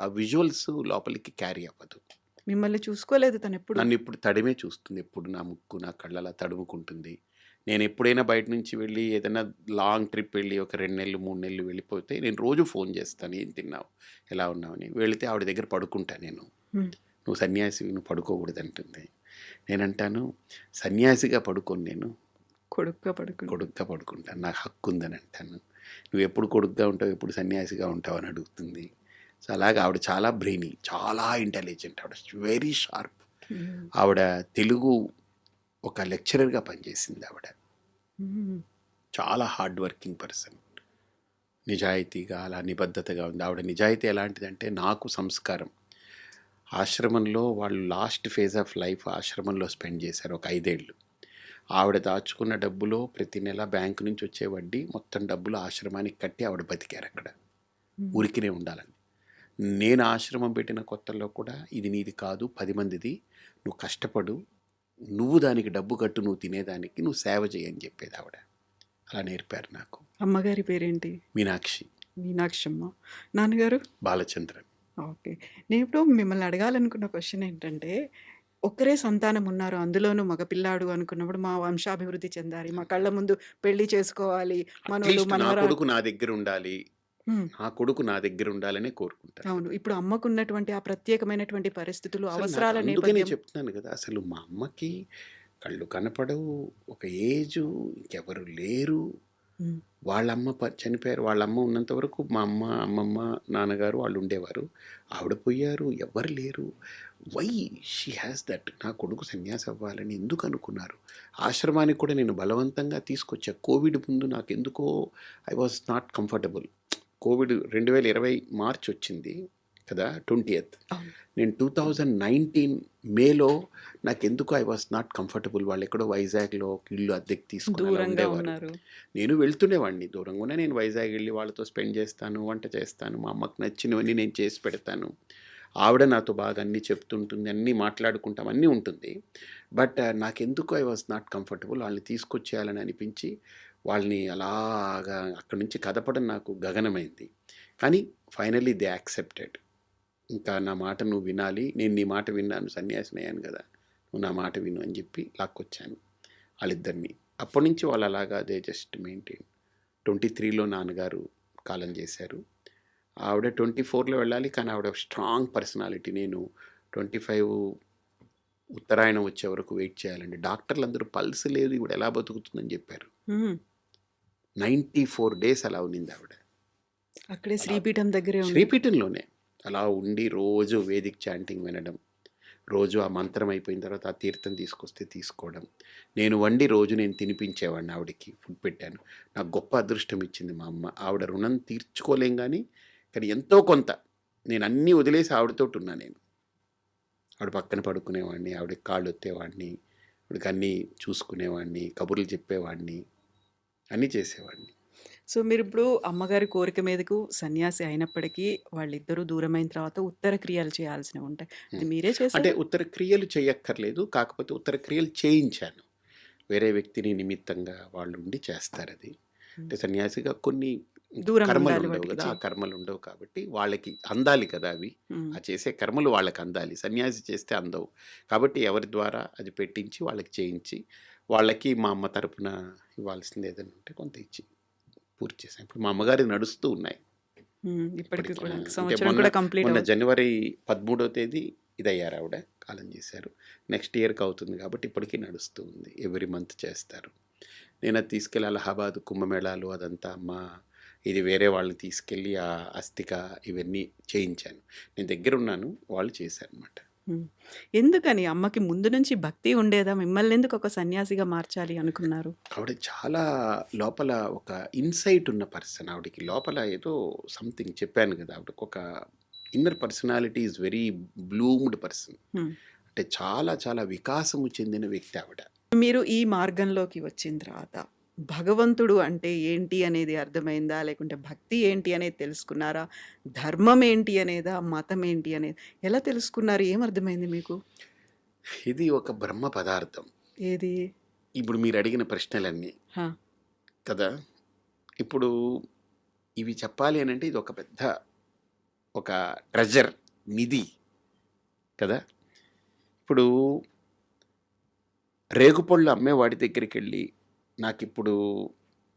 ఆ విజువల్స్ లోపలికి క్యారీ అవ్వదు. మిమ్మల్ని చూసుకోలేదు తనెప్పుడు? నన్నిప్పుడు తడిమే చూస్తుంది. ఎప్పుడు నా ముక్కు, నా కళ్ళలా తడుముకుంటుంది. నేనెప్పుడైనా బయట నుంచి వెళ్ళి ఏదైనా లాంగ్ ట్రిప్ వెళ్ళి ఒక 2 నెలలు, 3 నెలలు వెళ్ళిపోతే నేను రోజు ఫోన్ చేస్తాను. ఏం తిన్నావు? ఎలా ఉన్నావు? అని. వెళితే ఆవిడ దగ్గర పడుకుంటా నేను. హ్మ్. నువ్వు సన్యాసివి, నువ్వు పడుకోకూడదంటుంది. నేనంటాను, సన్యాసిగా పడుకోను నేను. కొడుగ్గా పడుకుని. కొడుగ్గా పడుకుంటాను. నాకు హక్కుందని అంటాను. నువ్వెప్పుడు కొడుగ్గా ఉంటావు, ఎప్పుడు సన్యాసిగా ఉంటావు అని అడుగుతుంది. సో, అలాగా ఆవిడ చాలా బ్రెయినీ, చాలా ఇంటెలిజెంట్. ఆవిడ వెరీ షార్ప్. హ్మ్. ఆవిడ తెలుగు ఒక లెక్చరర్‌గా పనిచేసింది ఆవిడ. హ్మ్. చాలా హార్డ్ వర్కింగ్ పర్సన్. నిజాయితీగా, అలా నిబద్ధతగా ఉంది. ఆవిడ నిజాయితీ ఎలాంటిదంటే నాకు సంస్కారం. ఆశ్రమంలో వాళ్ళు లాస్ట్ ఫేజ్ ఆఫ్ లైఫ్ ఆశ్రమంలో స్పెండ్ చేశారు ఒక 5 ఏళ్ళు. ఆవిడ దాచుకున్న డబ్బులో ప్రతి నెల బ్యాంకు నుంచి వచ్చే వడ్డీ మొత్తం డబ్బులు ఆశ్రమానికి కట్టి ఆవిడ బతికారక్కడ. హ్మ్. ఊరికినే ఉండాలని. నేను ఆశ్రమం పెట్టిన కొత్తల్లో కూడా ఇది నీది కాదు 10 మందిది. నువ్వు కష్టపడు. నువ్వు దానికి డబ్బు కట్టు, నువ్వు తినేదానికి, నువ్వు సేవ చెయ్యి అని చెప్పేది ఆవిడ. అలా నేర్పారు నాకు. అమ్మగారి పేరేంటి? మీనాక్షి, మీనాక్షమ్మ. నాన్నగారు? బాలచంద్రన్. ఓకే. నేనిప్పుడు మిమ్మల్ని అడగాలనుకున్న క్వెషన్ ఏంటంటే, ఒక్కరే సంతానం ఉన్నారు. అందులోనూ మగపిల్లాడు అనుకున్నప్పుడు మా వంశాభివృద్ధి చెందాలి. మా కళ్ళ ముందు పెళ్లి చేసుకోవాలి. మనవలు, అట్లీస్ట్ నా మనవరాలు కొడుకు నా దగ్గర ఉండాలి. హ్మ్. నా కొడుకు నా దగ్గర ఉండాలనే కోరుకుంటాను. అవును. ఇప్పుడు అమ్మకున్నటువంటి ఆ ప్రత్యేకమైనటువంటి పరిస్థితులు, అసలు నాకు అవసరాల అందుకనే నేపథ్యం చెప్తున్నాను కదా! అసలు మా అమ్మకి కళ్ళు కనపడవు. ఒక ఏజు, ఇంకెవరు లేరు. హ్మ్. వాళ్ళమ్మ చనిపోయారు. వాళ్ళమ్మ ఉన్నంత వరకు మా అమ్మ, అమ్మమ్మ, నాన్నగారు వాళ్ళు ఉండేవారు. ఆవిడ పోయారు. ఎవ్వరు లేరు. Why she has that? నా కొడుకు సన్యాసి అవ్వాలని ఎందుకు అనుకున్నారు? ఆశ్రమానికి కూడా నేను బలవంతంగా తీసుకొచ్చా. కోవిడ్ ముందు నాకెందుకో I was not comfortable. Covid 2020 March వచ్చింది కదా! 20థ్. అవును. నేను 2019 మేలో నాకెందుకో ఐ వాజ్ నాట్ కంఫర్టబుల్. వాళ్ళెక్కడో వైజాగ్‌లో ఒక ఇల్లు అద్దెకు తీసుకొని అలా దూరంగా ఉండేవారు. ఉన్నారు. నేను నేను వెళ్తుండేవాడిని. దూరంగా ఉన్న నేను వైజాగ్ వెళ్ళి వాళ్ళతో స్పెండ్ చేస్తాను, వంట చేస్తాను, మా అమ్మకి నచ్చినవన్నీ నేను చేసి పెడతాను. ఆవిడ నాతో బాగా అన్నీ చెప్తుంటుంది, అన్నీ మాట్లాడుకుంటాం, అన్నీ ఉంటుంది. బట్ నాకెందుకో ఐ వాజ్ నాట్ కంఫర్టబుల్. వాళ్ళని తీసుకొచ్చేయాలని అనిపించి వాళ్ళని అలాగా అక్కడి నుంచి కదపడం నాకు గగనమైంది. కానీ ఫైనల్లీ దే యాక్సెప్టెడ్. ఇంకా నా మాట నువ్వు వినాలి. నేను నీ మాట విన్నాను, సన్యాసినయ్యాను కదా! నువ్వు నా మాట విను అని చెప్పి లాక్కొచ్చాను వాళ్ళిద్దరిని. అప్పటి నుంచి వాళ్ళు అలాగా దే జస్ట్ మెయింటైన్. 23లో నాన్నగారు కాలం చేశారు. ఆవిడ 24లో వెళ్ళాలి. కానీ ఆవిడ స్ట్రాంగ్ పర్సనాలిటీ. నేను 25 ఉత్తరాయణం వచ్చే వరకు వెయిట్ చేయాలండి. డాక్టర్లందరూ పల్స్ లేదు, ఈవిడ ఎలా బతుకుతుందని చెప్పారు. హ్మ్. 94 డేస్ అలా ఉన్నింది ఆవిడ. అక్కడే అలా శ్రీపీఠం దగ్గరే ఉంది. శ్రీపీఠంలోనే అలా ఉండి రోజు వేదిక్ చాంటింగ్ వినడం. రోజు ఆ మంత్రం అయిపోయిన తర్వాత ఆ తీర్థం తీసుకొస్తే తీసుకోవడం. నేను వండి రోజు నేను తినిపించేవాడిని ఆవిడకి. ఫుడ్ పెట్టాను. నాకు గొప్ప అదృష్టం ఇచ్చింది మా అమ్మ. ఆవిడ రుణం తీర్చుకోలేం గానీ, కానీ ఎంతో కొంత నేను అన్నీ వదిలేసి ఆవిడతోటి ఉన్నా నేను. ఆవిడ పక్కన పడుకునేవాడిని, ఆవిడకి కాళ్ళు ఒత్తేవాడిని, ఆవిడకి అన్నీ చూసుకునేవాడిని, కబుర్లు చెప్పేవాడిని, అన్నీ చేసేవాడిని. సో, మీరిప్పుడు అమ్మగారి కోరిక మీదకు సన్యాసి అయినప్పటికీ వాళ్ళిద్దరూ దూరమైన తర్వాత ఉత్తర క్రియలు చేయాల్సినవుంటాయి. అది హ్మ్. మీరే అంటే చేశారా? ఉత్తర క్రియలు చేయక్కర్లేదు. కాకపోతే ఉత్తర క్రియలు చేయించాను. వేరే వ్యక్తిని నిమిత్తంగా వాళ్ళుండి చేస్తారది. హ్మ్. అంటే సన్యాసిగా కొన్ని దూరంగా ఉండాలి కర్మలుండవు వాటికి గదా! ఆ చేయి. కర్మలుండవు కాబట్టి వాళ్ళకి అందాలి కదా అవి. హ్మ్. ఆ చేసే కర్మలు వాళ్ళకి అందాలి. సన్యాసి చేస్తే అందవు. కాబట్టి ఎవరి ద్వారా అది పెట్టించి వాళ్ళకి చేయించి, వాళ్ళకి మా అమ్మ తరపున ఇవ్వాల్సింది ఏదైనా ఉంటే కొంత ఇచ్చి పూర్తి చేశాను. ఇప్పుడు మా అమ్మగారివి నడుస్తూ ఉన్నాయి. హ్మ్. ఇప్పటికి ఇప్పటికి. కూడా అంటే సంవత్సరం మొన్న కూడా కంప్లీట్ మొన్న అవుతుంది. జనవరి 13వ తేదీ ఇదయ్యారు ఆవిడ. కాలం చేశారు. నెక్స్ట్ ఇయర్‌కి అవుతుంది కాబట్టి ఇప్పటికి నడుస్తూ ఉంది. ఎవ్రీ మంత్ చేస్తారు. నేనది తీసుకెళ్ళి అలహాబాద్ కుంభమేళాలు అదంతా ఇది వేరే వాళ్ళని తీసుకెళ్ళి ఆ అస్థిక ఇవన్నీ చేయించాను. నేను దగ్గరున్నాను. వాళ్ళు చేశారనమాట. హ్మ్. ఎందుకని అమ్మకి ముందు నుంచి భక్తి ఉండేదా? మిమ్మల్నెందుకు ఒక సన్యాసిగా మార్చాలి అనుకున్నారు? ఆవిడ చాలా లోపల ఒక ఇన్‌సైట్ ఉన్న పర్సన్. ఆవిడకి లోపల ఏదో సంథింగ్ చెప్పాను గదా! ఆవిడకొక inner personality is very bloomed person. Hmm. అంటే చాలా చాలా వికాసము చెందిన వ్యక్తి ఆవిడ. మీరు ఈ మార్గంలోకి వచ్చిన తర్వాత భగవంతుడు అంటే ఏంటి అనేది అర్థమైందా? లేకుంటే భక్తి ఏంటి అనేది తెలుసుకున్నారా? ధర్మం ఏంటి అనేదా? మతం ఏంటి అనేది ఎలా తెలుసుకున్నారు? ఏమర్థమైంది మీకు? ఇది ఒక బ్రహ్మ పదార్థం. ఏది? ఇప్పుడు మీరడిగిన ప్రశ్నలన్నీ ఆ! కదా! ఇప్పుడు ఇవి చెప్పాలి అనంటే ఇది ఒక పెద్ద ఒక ట్రెజర్ నిధి కదా! ఇప్పుడు రేగుపళ్ళు అమ్మేవాడి దగ్గరికెళ్ళి నాకిప్పుడు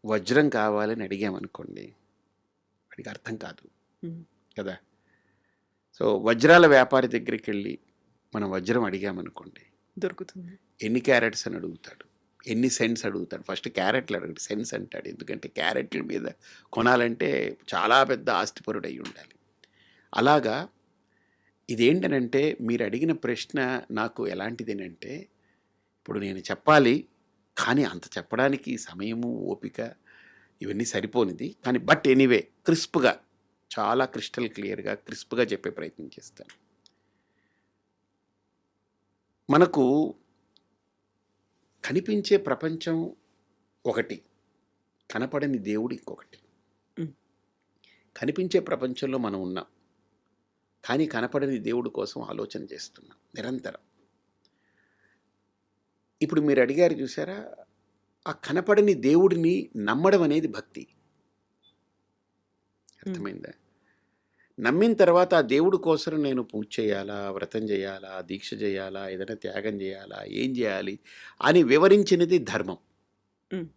వజ్రం కావాలని అడిగామనుకోండి, వాడికి అర్థం కాదు హ్మ్. కదా! సో, వజ్రాల వ్యాపారి దగ్గరికెళ్ళి మనం వజ్రం అడిగామనుకోండి, దొరుకుతుంది. ఎన్ని క్యారెట్స్ అని అడుగుతాడు. ఎన్ని సెంట్స్ అడుగుతాడు. ఫస్ట్ క్యారెట్లు అడగడు. సెంట్స్ అంటాడు. ఎందుకంటే క్యారెట్ల మీద కొనాలంటే చాలా పెద్ద ఆస్తిపరుడై ఉండాలి. అలాగా ఇదేంటనంటే మీరు అడిగిన ప్రశ్న నాకు ఎలాంటిదేనంటే, ఇప్పుడు నేను చెప్పాలి. కానీ అంత చెప్పడానికి సమయము, ఓపిక ఇవన్నీ సరిపోనిది. కానీ బట్ ఎనీవే క్రిస్ప్‌గా చాలా క్రిస్టల్ క్లియర్‌గా, క్రిస్ప్‌గా చెప్పే ప్రయత్నం చేస్తాను. మనకు కనిపించే ప్రపంచం ఒకటి. కనపడని దేవుడు ఇంకొకటి. హ్మ్. కనిపించే ప్రపంచంలో మనం ఉన్నాం. కానీ కనపడని దేవుడి కోసం ఆలోచన చేస్తున్నాం నిరంతరం. ఇప్పుడు మీరు అడిగారు చూసారా? ఆ కనపడని దేవుడిని నమ్మడం అనేది భక్తి. హ్మ్. అర్థమైందా? నమ్మిన తర్వాత ఆ దేవుడి కోసం నేను పూజ చేయాలా? వ్రతం చేయాలా? దీక్ష చేయాలా? ఏదైనా త్యాగం చేయాలా? ఏం చేయాలి? అని వివరించినది ధర్మం. హ్మ్.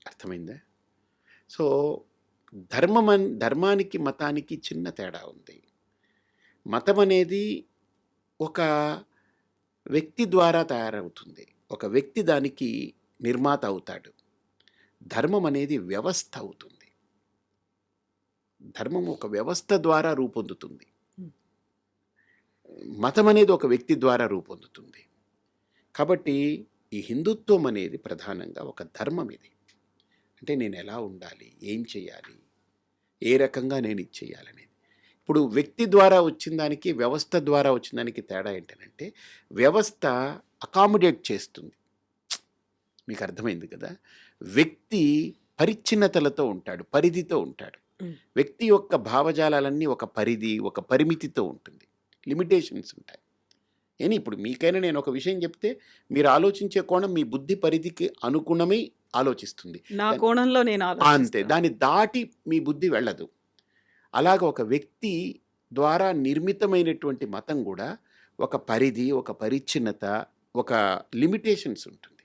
అర్థమైందా? సో, ధర్మానికి, మతానికి చిన్న తేడా ఉంది. మతం అనేది ఒక వ్యక్తి ద్వారా తయారవుతుంది. ఒక వ్యక్తి దానికి నిర్మాత అవుతాడు. ధర్మం అనేది వ్యవస్థ అవుతుంది. ధర్మం ఒక వ్యవస్థ ద్వారా రూపొందుతుంది. హ్మ్. మతం అనేది ఒక వ్యక్తి ద్వారా రూపొందుతుంది. కాబట్టి ఈ హిందుత్వం అనేది ప్రధానంగా ఒక ధర్మం ఇది. అంటే నేను ఎలా ఉండాలి? ఏం చేయాలి? ఏ రకంగా నేను ఇది చేయాలనేది. ఇప్పుడు వ్యక్తి ద్వారా వచ్చిన దానికి, వ్యవస్థ ద్వారా వచ్చిన దానికి తేడా ఏంటనంటే, వ్యవస్థ అకామిడేట్ చేస్తుంది. మీకు అర్థమైంది కదా! వ్యక్తి పరిచ్ఛిన్నతలతో ఉంటాడు. పరిధితో ఉంటాడు. హ్మ్. వ్యక్తి యొక్క భావజాలాలన్నీ ఒక పరిధి, ఒక పరిమితితో ఉంటుంది. లిమిటేషన్స్ ఉంటాయి. ఇప్పుడు మీకైనా నేను ఒక విషయం చెప్తే, మీరు ఆలోచించే కోణం మీ బుద్ధి పరిధికి అనుగుణమై ఆలోచిస్తుంది. నా దాన్ని కోణంలో నేను అంతే. ఆలోచిస్తాను. దాన్ని దాటి మీ బుద్ధి వెళ్ళదు. అలాగ ఒక వ్యక్తి ద్వారా నిర్మితమైనటువంటి మతం గూడా ఒక పరిధి, ఒక పరిచ్ఛిన్నత, ఒక లిమిటేషన్స్ ఉంటుంది.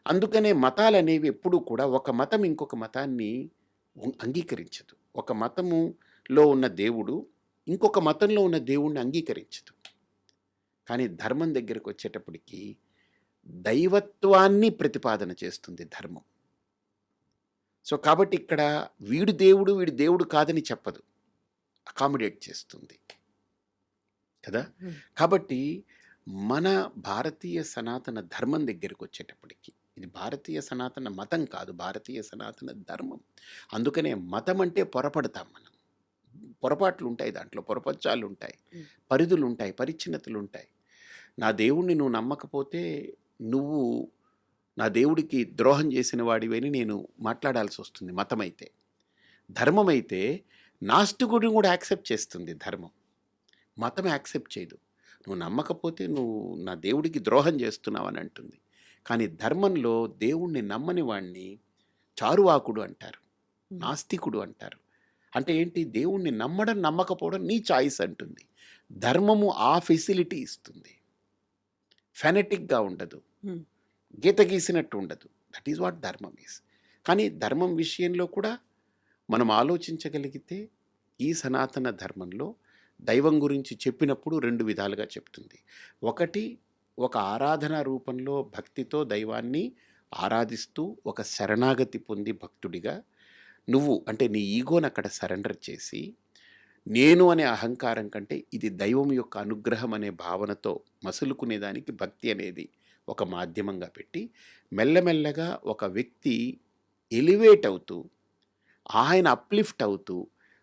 అందుకనే మతాలనేవి ఎప్పుడూ కూడా ఒక మతం ఇంకొక మతాన్ని అంగీకరించదు. ఒక మతములో ఉన్న దేవుడు ఇంకొక మతంలో ఉన్న దేవుడిని అంగీకరించదు. కానీ ధర్మం దగ్గరకొచ్చేటప్పటికి దైవత్వాన్ని ప్రతిపాదన చేస్తుంది ధర్మం. సో, కాబట్టి ఇక్కడ వీడు దేవుడు కాదని చెప్పదు. అకామిడేట్ చేస్తుంది. కదా! హ్మ్. కాబట్టి మన భారతీయ సనాతన ధర్మం దగ్గరకొచ్చేటప్పటికి, ఇది భారతీయ సనాతన మతం కాదు. భారతీయ సనాతన ధర్మం. అందుకనే మతం అంటే పొరపడతాం మనం. పొరపాట్లుంటాయి దాంట్లో. పొరపచ్చాలుంటాయి. హ్మ్. పరిధులుంటాయి. పరిచ్ఛిన్నతలుంటాయి. నా దేవుడిని నువ్వు నమ్మకపోతే నువ్వు నా దేవుడికి ద్రోహం చేసిన వాడివని నేను మాట్లాడాల్సి వస్తుంది. మతమైతే. ధర్మమైతే నాస్తికుడిని కూడా యాక్సెప్ట్ చేస్తుంది ధర్మం. మతం యాక్సెప్ట్ చేయదు. నువ్వు నమ్మకపోతే నువ్వు నా దేవుడికి ద్రోహం చేస్తున్నావని అంటుంది. కానీ ధర్మంలో దేవుణ్ణి నమ్మని వాణ్ణి చారువాకుడు అంటారు, నాస్తికుడు అంటారు. అంటే ఏంటి? దేవుణ్ణి నమ్మడం నమ్మకపోవడం నీ చాయిస్ అంటుంది. ధర్మము ఆ ఫెసిలిటీ ఇస్తుంది. ఫెనటిక్గా ఉండదు, Hmm. గీత గీసినట్టు ఉండదు. దట్ ఈజ్ వాట్ ధర్మం ఈస్. కానీ ధర్మం విషయంలో కూడా మనం ఆలోచించగలిగితే ఈ సనాతన ధర్మంలో దైవం గురించి చెప్పినప్పుడు 2 విధాలుగా చెప్తుంది. ఒకటి, ఒక ఆరాధన రూపంలో భక్తితో దైవాన్ని ఆరాధిస్తూ ఒక శరణాగతి పొంది భక్తుడిగా నువ్వు అంటే నీ ఈగోని అక్కడ సరెండర్ చేసి నేను అనే అహంకారం కంటే ఇది దైవం యొక్క అనుగ్రహం అనే భావనతో మసులుకునేదానికి భక్తి అనేది ఒక మాధ్యమంగా పెట్టి మెల్లమెల్లగా ఒక వ్యక్తి ఎలివేట్ అవుతూ ఆయన అప్లిఫ్ట్ అవుతూ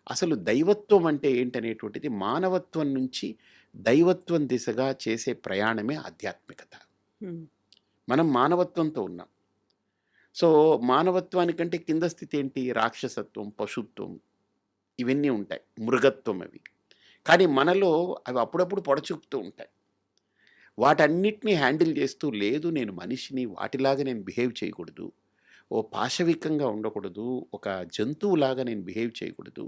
అసలు దైవత్వం అంటే ఏంటనేటువంటిది మానవత్వం నుంచి దైవత్వం దిశగా చేసే ప్రయాణమే ఆధ్యాత్మికత. Hmm. మనం మానవత్వంతో ఉన్నాం. సో మానవత్వానికంటే కింద స్థితి ఏంటి? రాక్షసత్వం, పశుత్వం, ఇవన్నీ ఉంటాయి, మృగత్వం అవి. కానీ మనలో అవి అప్పుడప్పుడు పొడచూపుతూ ఉంటాయి. వాటన్నిటిని హ్యాండిల్ చేస్తూ లేదు నేను మనిషిని, వాటిలాగా నేను బిహేవ్ చేయకూడదు, ఓ పాశవికంగా ఉండకూడదు, ఒక జంతువులాగా నేను బిహేవ్ చేయకూడదు,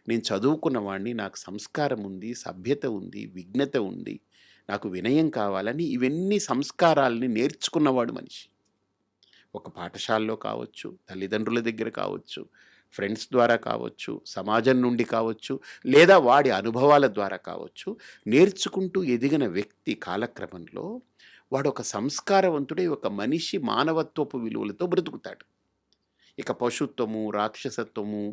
నేను చదువుకున్న వాడిని, నాకు సంస్కారం ఉంది, సభ్యత ఉంది, విఘ్నత ఉంది, నాకు వినయం కావాలని ఇవన్నీ సంస్కారాలని నేర్చుకున్నవాడు మనిషి. ఒక పాఠశాలలో కావచ్చు, తల్లిదండ్రుల దగ్గర కావచ్చు, ఫ్రెండ్స్ ద్వారా కావచ్చు, సమాజం నుండి కావచ్చు, లేదా వాడి అనుభవాల ద్వారా కావచ్చు, నేర్చుకుంటూ ఎదిగిన వ్యక్తి కాలక్రమంలో వాడు ఒక సంస్కారవంతుడే, ఒక మనిషి మానవత్వపు విలువలతో బ్రతుకుతాడు. ఇక పశుత్వము, రాక్షసత్వము,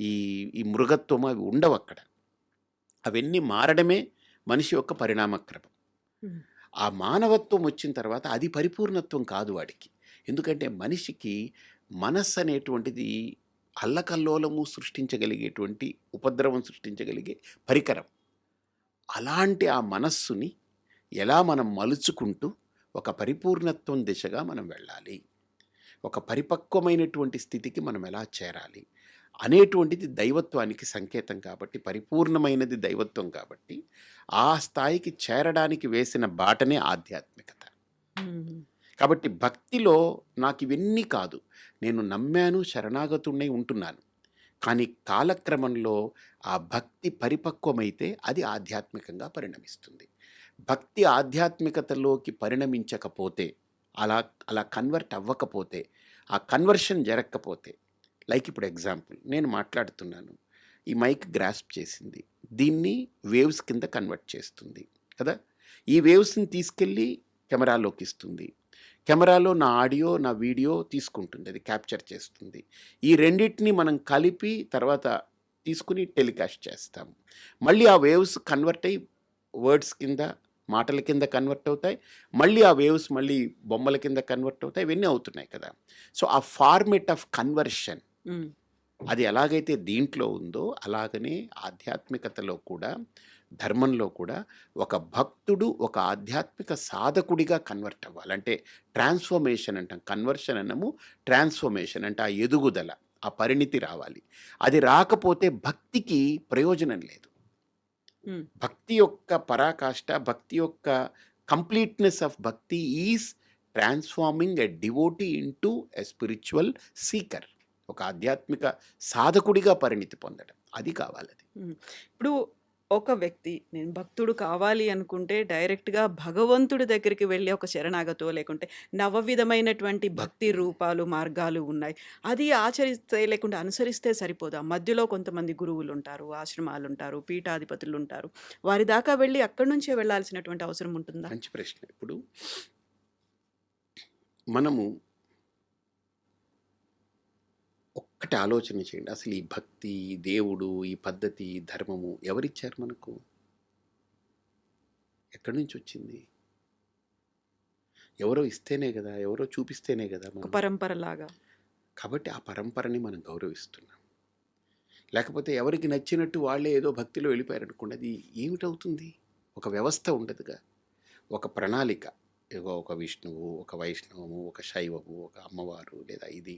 ఈ ఈ మృగత్వము అవి ఉండవు అక్కడ. అవన్నీ మారడమే మనిషి యొక్క పరిణామక్రమం. Hmm. ఆ మానవత్వం వచ్చిన తర్వాత అది పరిపూర్ణత్వం కాదు వాడికి. ఎందుకంటే మనిషికి మనస్సు అనేటువంటిది అల్లకల్లోలము సృష్టించగలిగేటువంటి, ఉపద్రవం సృష్టించగలిగే పరికరం. అలాంటి ఆ మనస్సుని ఎలా మనం మలుచుకుంటూ ఒక పరిపూర్ణత్వం దిశగా మనం వెళ్ళాలి, ఒక పరిపక్వమైనటువంటి స్థితికి మనం ఎలా చేరాలి అనేటువంటిది దైవత్వానికి సంకేతం కాబట్టి, పరిపూర్ణమైనది దైవత్వం కాబట్టి, ఆ స్థాయికి చేరడానికి వేసిన బాటనే ఆధ్యాత్మికత. Hmm. కాబట్టి భక్తిలో నాకు ఇవన్నీ కాదు, నేను నమ్మాను, శరణాగతుడినై ఉంటున్నాను. కానీ కాలక్రమంలో ఆ భక్తి పరిపక్వమైతే అది ఆధ్యాత్మికంగా పరిణమిస్తుంది. భక్తి ఆధ్యాత్మికతలోకి పరిణమించకపోతే, అలా అలా కన్వర్ట్ అవ్వకపోతే, ఆ కన్వర్షన్ జరగకపోతే, లైక్ ఇప్పుడు ఎగ్జాంపుల్ నేను మాట్లాడుతున్నాను, ఈ మైక్ గ్రాస్ప్ చేసింది, దీన్ని వేవ్స్ కింద కన్వర్ట్ చేస్తుంది కదా. ఈ వేవ్స్ని తీసుకెళ్ళి కెమెరాలోకి ఇస్తుంది, కెమెరాలో నా ఆడియో, నా వీడియో తీసుకుంటుంది, అది క్యాప్చర్ చేస్తుంది. ఈ రెండింటిని మనం కలిపి తర్వాత తీసుకుని టెలికాస్ట్ చేస్తాము. మళ్ళీ ఆ వేవ్స్ కన్వర్ట్ అయ్యి వర్డ్స్ కింద, మాటల కింద కన్వర్ట్ అవుతాయి. మళ్ళీ ఆ వేవ్స్ మళ్ళీ బొమ్మల కింద కన్వర్ట్ అవుతాయి. ఇవన్నీ అవుతున్నాయి కదా. సో ఆ ఫార్మేట్ ఆఫ్ కన్వర్షన్ Hmm. అది ఎలాగైతే దీంట్లో ఉందో అలాగనే ఆధ్యాత్మికతలో కూడా, ధర్మంలో కూడా ఒక భక్తుడు ఒక ఆధ్యాత్మిక సాధకుడిగా కన్వర్ట్ అవ్వాలి. అంటే ట్రాన్స్ఫర్మేషన్ అంటాం, కన్వర్షన్ అన్నము ట్రాన్స్ఫర్మేషన్ అంటే ఆ ఎదుగుదల, ఆ పరిణితి రావాలి. అది రాకపోతే భక్తికి ప్రయోజనం లేదు. Hmm. భక్తి యొక్క పరాకాష్ట, భక్తి యొక్క కంప్లీట్నెస్ ఆఫ్ భక్తి is transforming a devotee into a spiritual seeker. ఒక ఆధ్యాత్మిక సాధకుడిగా పరిణితి పొందడం, అది కావాలి. Hmm. ఇప్పుడు ఒక వ్యక్తి నేను భక్తుడు కావాలి అనుకుంటే డైరెక్ట్గా భగవంతుడి దగ్గరికి వెళ్ళి ఒక శరణాగతో, లేకుంటే నవవిధమైనటువంటి భక్తి రూపాలు, మార్గాలు ఉన్నాయి, అది ఆచరిస్తే లేకుంటే అనుసరిస్తే సరిపోదా? మధ్యలో కొంతమంది గురువులు ఉంటారు, ఆశ్రమాలు ఉంటారు, పీఠాధిపతులు ఉంటారు, వారి దాకా వెళ్ళి అక్కడి నుంచే వెళ్ళాల్సినటువంటి అవసరం ఉంటుందా? మంచి ప్రశ్న. ఇప్పుడు మనము ఒక్కటి ఆలోచన చేయండి, అసలు ఈ భక్తి, ఈ దేవుడు, ఈ పద్ధతి, ఈ ధర్మము ఎవరిచ్చారు మనకు? ఎక్కడి నుంచి వచ్చింది? ఎవరో ఇస్తేనే కదా, ఎవరో చూపిస్తేనే కదా ఒక మనం. పరంపర లాగా. కాబట్టి ఆ పరంపరని మనం గౌరవిస్తున్నాం. లేకపోతే ఎవరికి నచ్చినట్టు వాళ్ళే ఏదో భక్తిలో వెళ్ళిపోయారనుకోండి, అది ఏమిటవుతుంది? ఒక వ్యవస్థ ఉండదుగా, ఒక ప్రణాళిక, ఇగో ఒక విష్ణువు, ఒక వైష్ణవము, ఒక శైవము, ఒక అమ్మవారు లేదా ఇది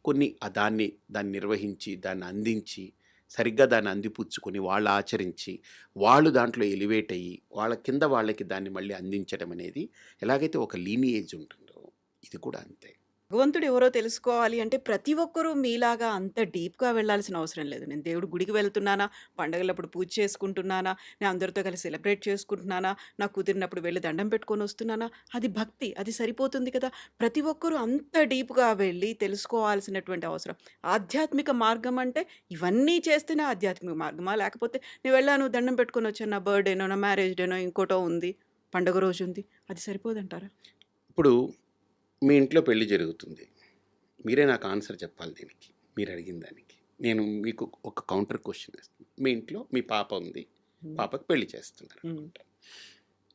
కొన్ని దాన్ని నిర్వహించి, దాన్ని అందించి, సరిగ్గా దాన్ని అందిపుచ్చుకొని, వాళ్ళు ఆచరించి, వాళ్ళు దాంట్లో ఎలివేట్ అయ్యి, వాళ్ళ కింద వాళ్ళకి దాన్ని మళ్ళీ అందించడం అనేది ఎలాగైతే ఒక లీనియేజ్ ఉంటుందో, ఇది కూడా అంతే. భగవంతుడు ఎవరో తెలుసుకోవాలి అంటే ప్రతి ఒక్కరూ మీలాగా అంత డీప్‌గా వెళ్ళాల్సిన అవసరం లేదు. నేను దేవుడి గుడికి వెళ్తున్నానా, పండగలప్పుడు పూజ చేసుకుంటున్నానా, నేను అందరితో కలిసి సెలబ్రేట్ చేసుకుంటున్నానా, నాకు కుదిరినప్పుడు వెళ్లి దండం పెట్టుకొని వస్తున్నానా, అది భక్తి. అది సరిపోతుంది కదా! ప్రతి ఒక్కరూ అంత డీప్‌గా వెళ్ళి తెలుసుకోవాల్సినటువంటి అవసరం. ఆధ్యాత్మిక మార్గం అంటే ఇవన్నీ చేస్తేనే ఆధ్యాత్మిక మార్గమా? లేకపోతే నేను వెళ్ళాను, దండం పెట్టుకొని వచ్చాను, నా బర్త్‌డేనో, నా మ్యారేజ్ డేనో, ఇంకోటో ఉంది, పండుగ రోజు ఉంది. అది సరిపోదంటారా? ఇప్పుడు మీ ఇంట్లో పెళ్లి జరుగుతుంది. మీరే నాకు ఆన్సర్ చెప్పాలి దీనికి. మీరు అడిగిన దానికి. నేను మీకు ఒక కౌంటర్ క్వెషన్ వేస్తాను. మీ ఇంట్లో మీ పాప ఉంది. హ్మ్. పాపకి పెళ్లి చేస్తున్నారు హ్మ్. అనుకుంటా.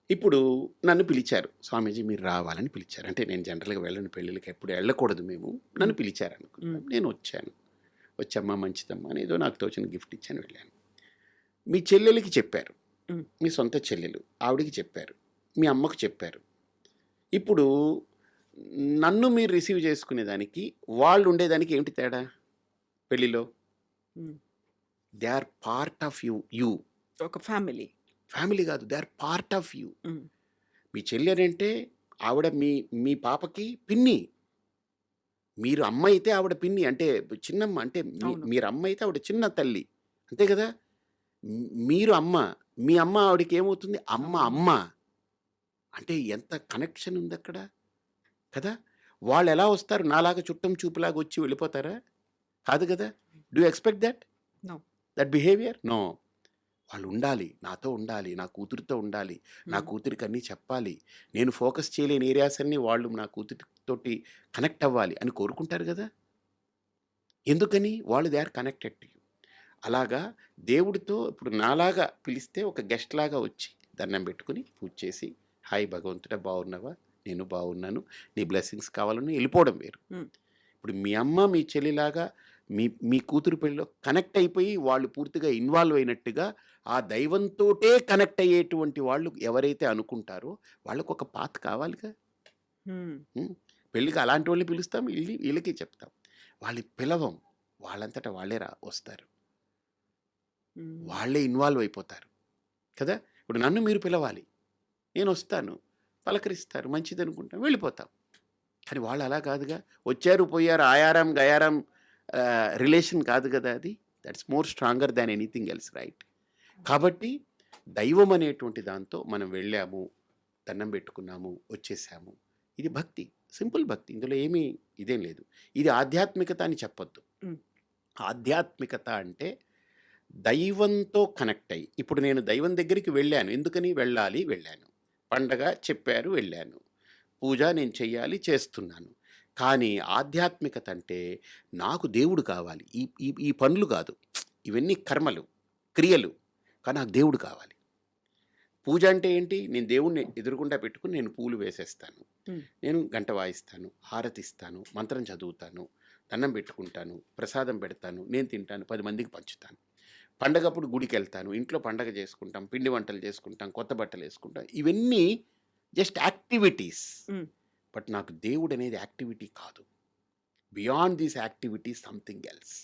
ఇప్పుడు నన్ను పిలిచారు. స్వామీజీ మీరు రావాలని పిలిచారు. అంటే నేను జనరల్‌గా వెళ్ళను పెళ్ళిళ్ళకి ఎప్పుడు వెళ్ళకూడదు మేము. నన్ను పిలిచారు అనుకుందాం. హ్మ్. నేను వచ్చాను. వచ్చమ్మా మంచిదమ్మా అని ఏదో నాకు తోచిన గిఫ్ట్ ఇచ్చాను వెళ్ళాను. మీ చెల్లెలికి చెప్పారు. హ్మ్. మీ సొంత చెల్లెలు. ఆవిడకి చెప్పారు. మీ అమ్మకు చెప్పారు. ఇప్పుడు నన్ను మీరు రిసీవ్ చేసుకునేదానికి, వాళ్ళు ఉండేదానికి ఏమిటి తేడా పెళ్ళిలో? Hmm. They are part of you. ఒక ఫ్యామిలీ. ఫ్యామిలీ కాదు. They are part of you. Hmm. మీ చెల్లి అంటే ఆవిడ మీ పాపకి పిన్ని. మీరు అమ్మ అయితే ఆవిడ పిన్ని. అంటే చిన్నమ్మ. అంటే అవును. మీరు అమ్మ అయితే ఆవిడ చిన్న తల్లి. అంతే కదా! మీరు అమ్మ. మీ అమ్మ ఆవిడకి ఏమవుతుంది? అమ్మ అవును. అమ్మ. అంటే ఎంత కనెక్షన్ ఉందక్కడ. కదా! వాళ్ళెలా వస్తారు? నాలాగా చుట్టం చూపులాగా వచ్చి వెళ్ళిపోతారా? కాదు కదా! Do you expect that? No. That behaviour? No. వాళ్ళు ఉండాలి. నాతో ఉండాలి. నా కూతురితో ఉండాలి. నా హ్మ్. కూతురికి అన్నీ చెప్పాలి. నేను ఫోకస్ చేయలేని ఏరియాస్ అన్నీ వాళ్ళు నా కూతురితోటి కనెక్ట్ అవ్వాలి అని కోరుకుంటారు కదా! ఎందుకని? వాళ్ళు they are connected to you. అలాగా దేవుడితో ఇప్పుడు నాలాగా పిలిస్తే ఒక గెస్ట్ లాగా వచ్చి దండం పెట్టుకొని పూజ చేసి, హాయ్ భగవంతుడా బాగున్నావా? నేను బాగున్నాను. నీ బ్లెస్సింగ్స్ కావాలని వెళ్ళిపోవడం వేరు. హ్మ్. ఇప్పుడు మీ అమ్మ, మీ చెల్లిలాగా మీ మీ కూతురు పెళ్ళిలో కనెక్ట్ అయిపోయి వాళ్ళు పూర్తిగా ఇన్వాల్వ్ అయినట్టుగా ఆ దైవంతోటే కనెక్ట్ అయ్యేటువంటి వాళ్ళు ఎవరైతే అనుకుంటారో వాళ్ళకు ఒక పాత్ కావాలిగా. హ్మ్. హ్మ్. పెళ్ళికి అలాంటి వాళ్ళని పిలుస్తాం. వీళ్ళకి చెప్తాం. వాళ్ళు పిలవం. వాళ్ళంతట వాళ్ళే వస్తారు. హ్మ్. వాళ్ళే ఇన్వాల్వ్ అయిపోతారు. కదా! ఇప్పుడు నన్ను మీరు పిలవాలి. నేనొస్తాను. పలకరిస్తారు. మంచిదనుకుంటాం. వెళ్ళిపోతాం. కానీ వాళ్ళు అలా కాదుగా. వచ్చారు, పోయారు, ఆయారం, గయారం రిలేషన్ కాదు కదా అది. That's more stronger than anything else right. కాబట్టి దైవం అనేటువంటి దాంతో మనం వెళ్ళాము, దండం పెట్టుకున్నాము, వచ్చేసాము. ఇది భక్తి. సింపుల్ భక్తి. ఇందులో ఏమీ ఇదేం లేదు. ఇది ఆధ్యాత్మికత అని చెప్పొద్దు. హ్మ్. ఆధ్యాత్మికత అంటే దైవంతో కనెక్ట్ అయ్యి. ఇప్పుడు నేను దైవం దగ్గరికి వెళ్ళాను. ఎందుకని? వెళ్ళాను. పండగ చెప్పారు వెళ్ళాను. పూజ నేను చెయ్యాలి చేస్తున్నాను. కానీ ఆధ్యాత్మికత అంటే నాకు దేవుడు కావాలి. ఈ ఈ ఈ పనులు కాదు. ఇవన్నీ కర్మలు, క్రియలు. కానీ నాకు దేవుడు కావాలి. పూజ అంటే ఏంటి? నేను దేవుడిని ఎదురుగుండా పెట్టుకొని నేను పూలు వేసేస్తాను. హ్మ్. నేను గంట వాయిస్తాను, హారతిస్తాను, మంత్రం చదువుతాను, దండం పెట్టుకుంటాను, ప్రసాదం పెడతాను, నేను తింటాను, 10 మందికి పంచుతాను. పండగప్పుడు గుడికెళ్తాను, ఇంట్లో పండగ చేసుకుంటాం, పిండి వంటలు చేసుకుంటాం, కొత్త బట్టలు వేసుకుంటాం. ఇవన్నీ జస్ట్ యాక్టివిటీస్. హ్మ్. బట్ నాకు దేవుడు అనేది యాక్టివిటీ కాదు. Beyond these activities something else.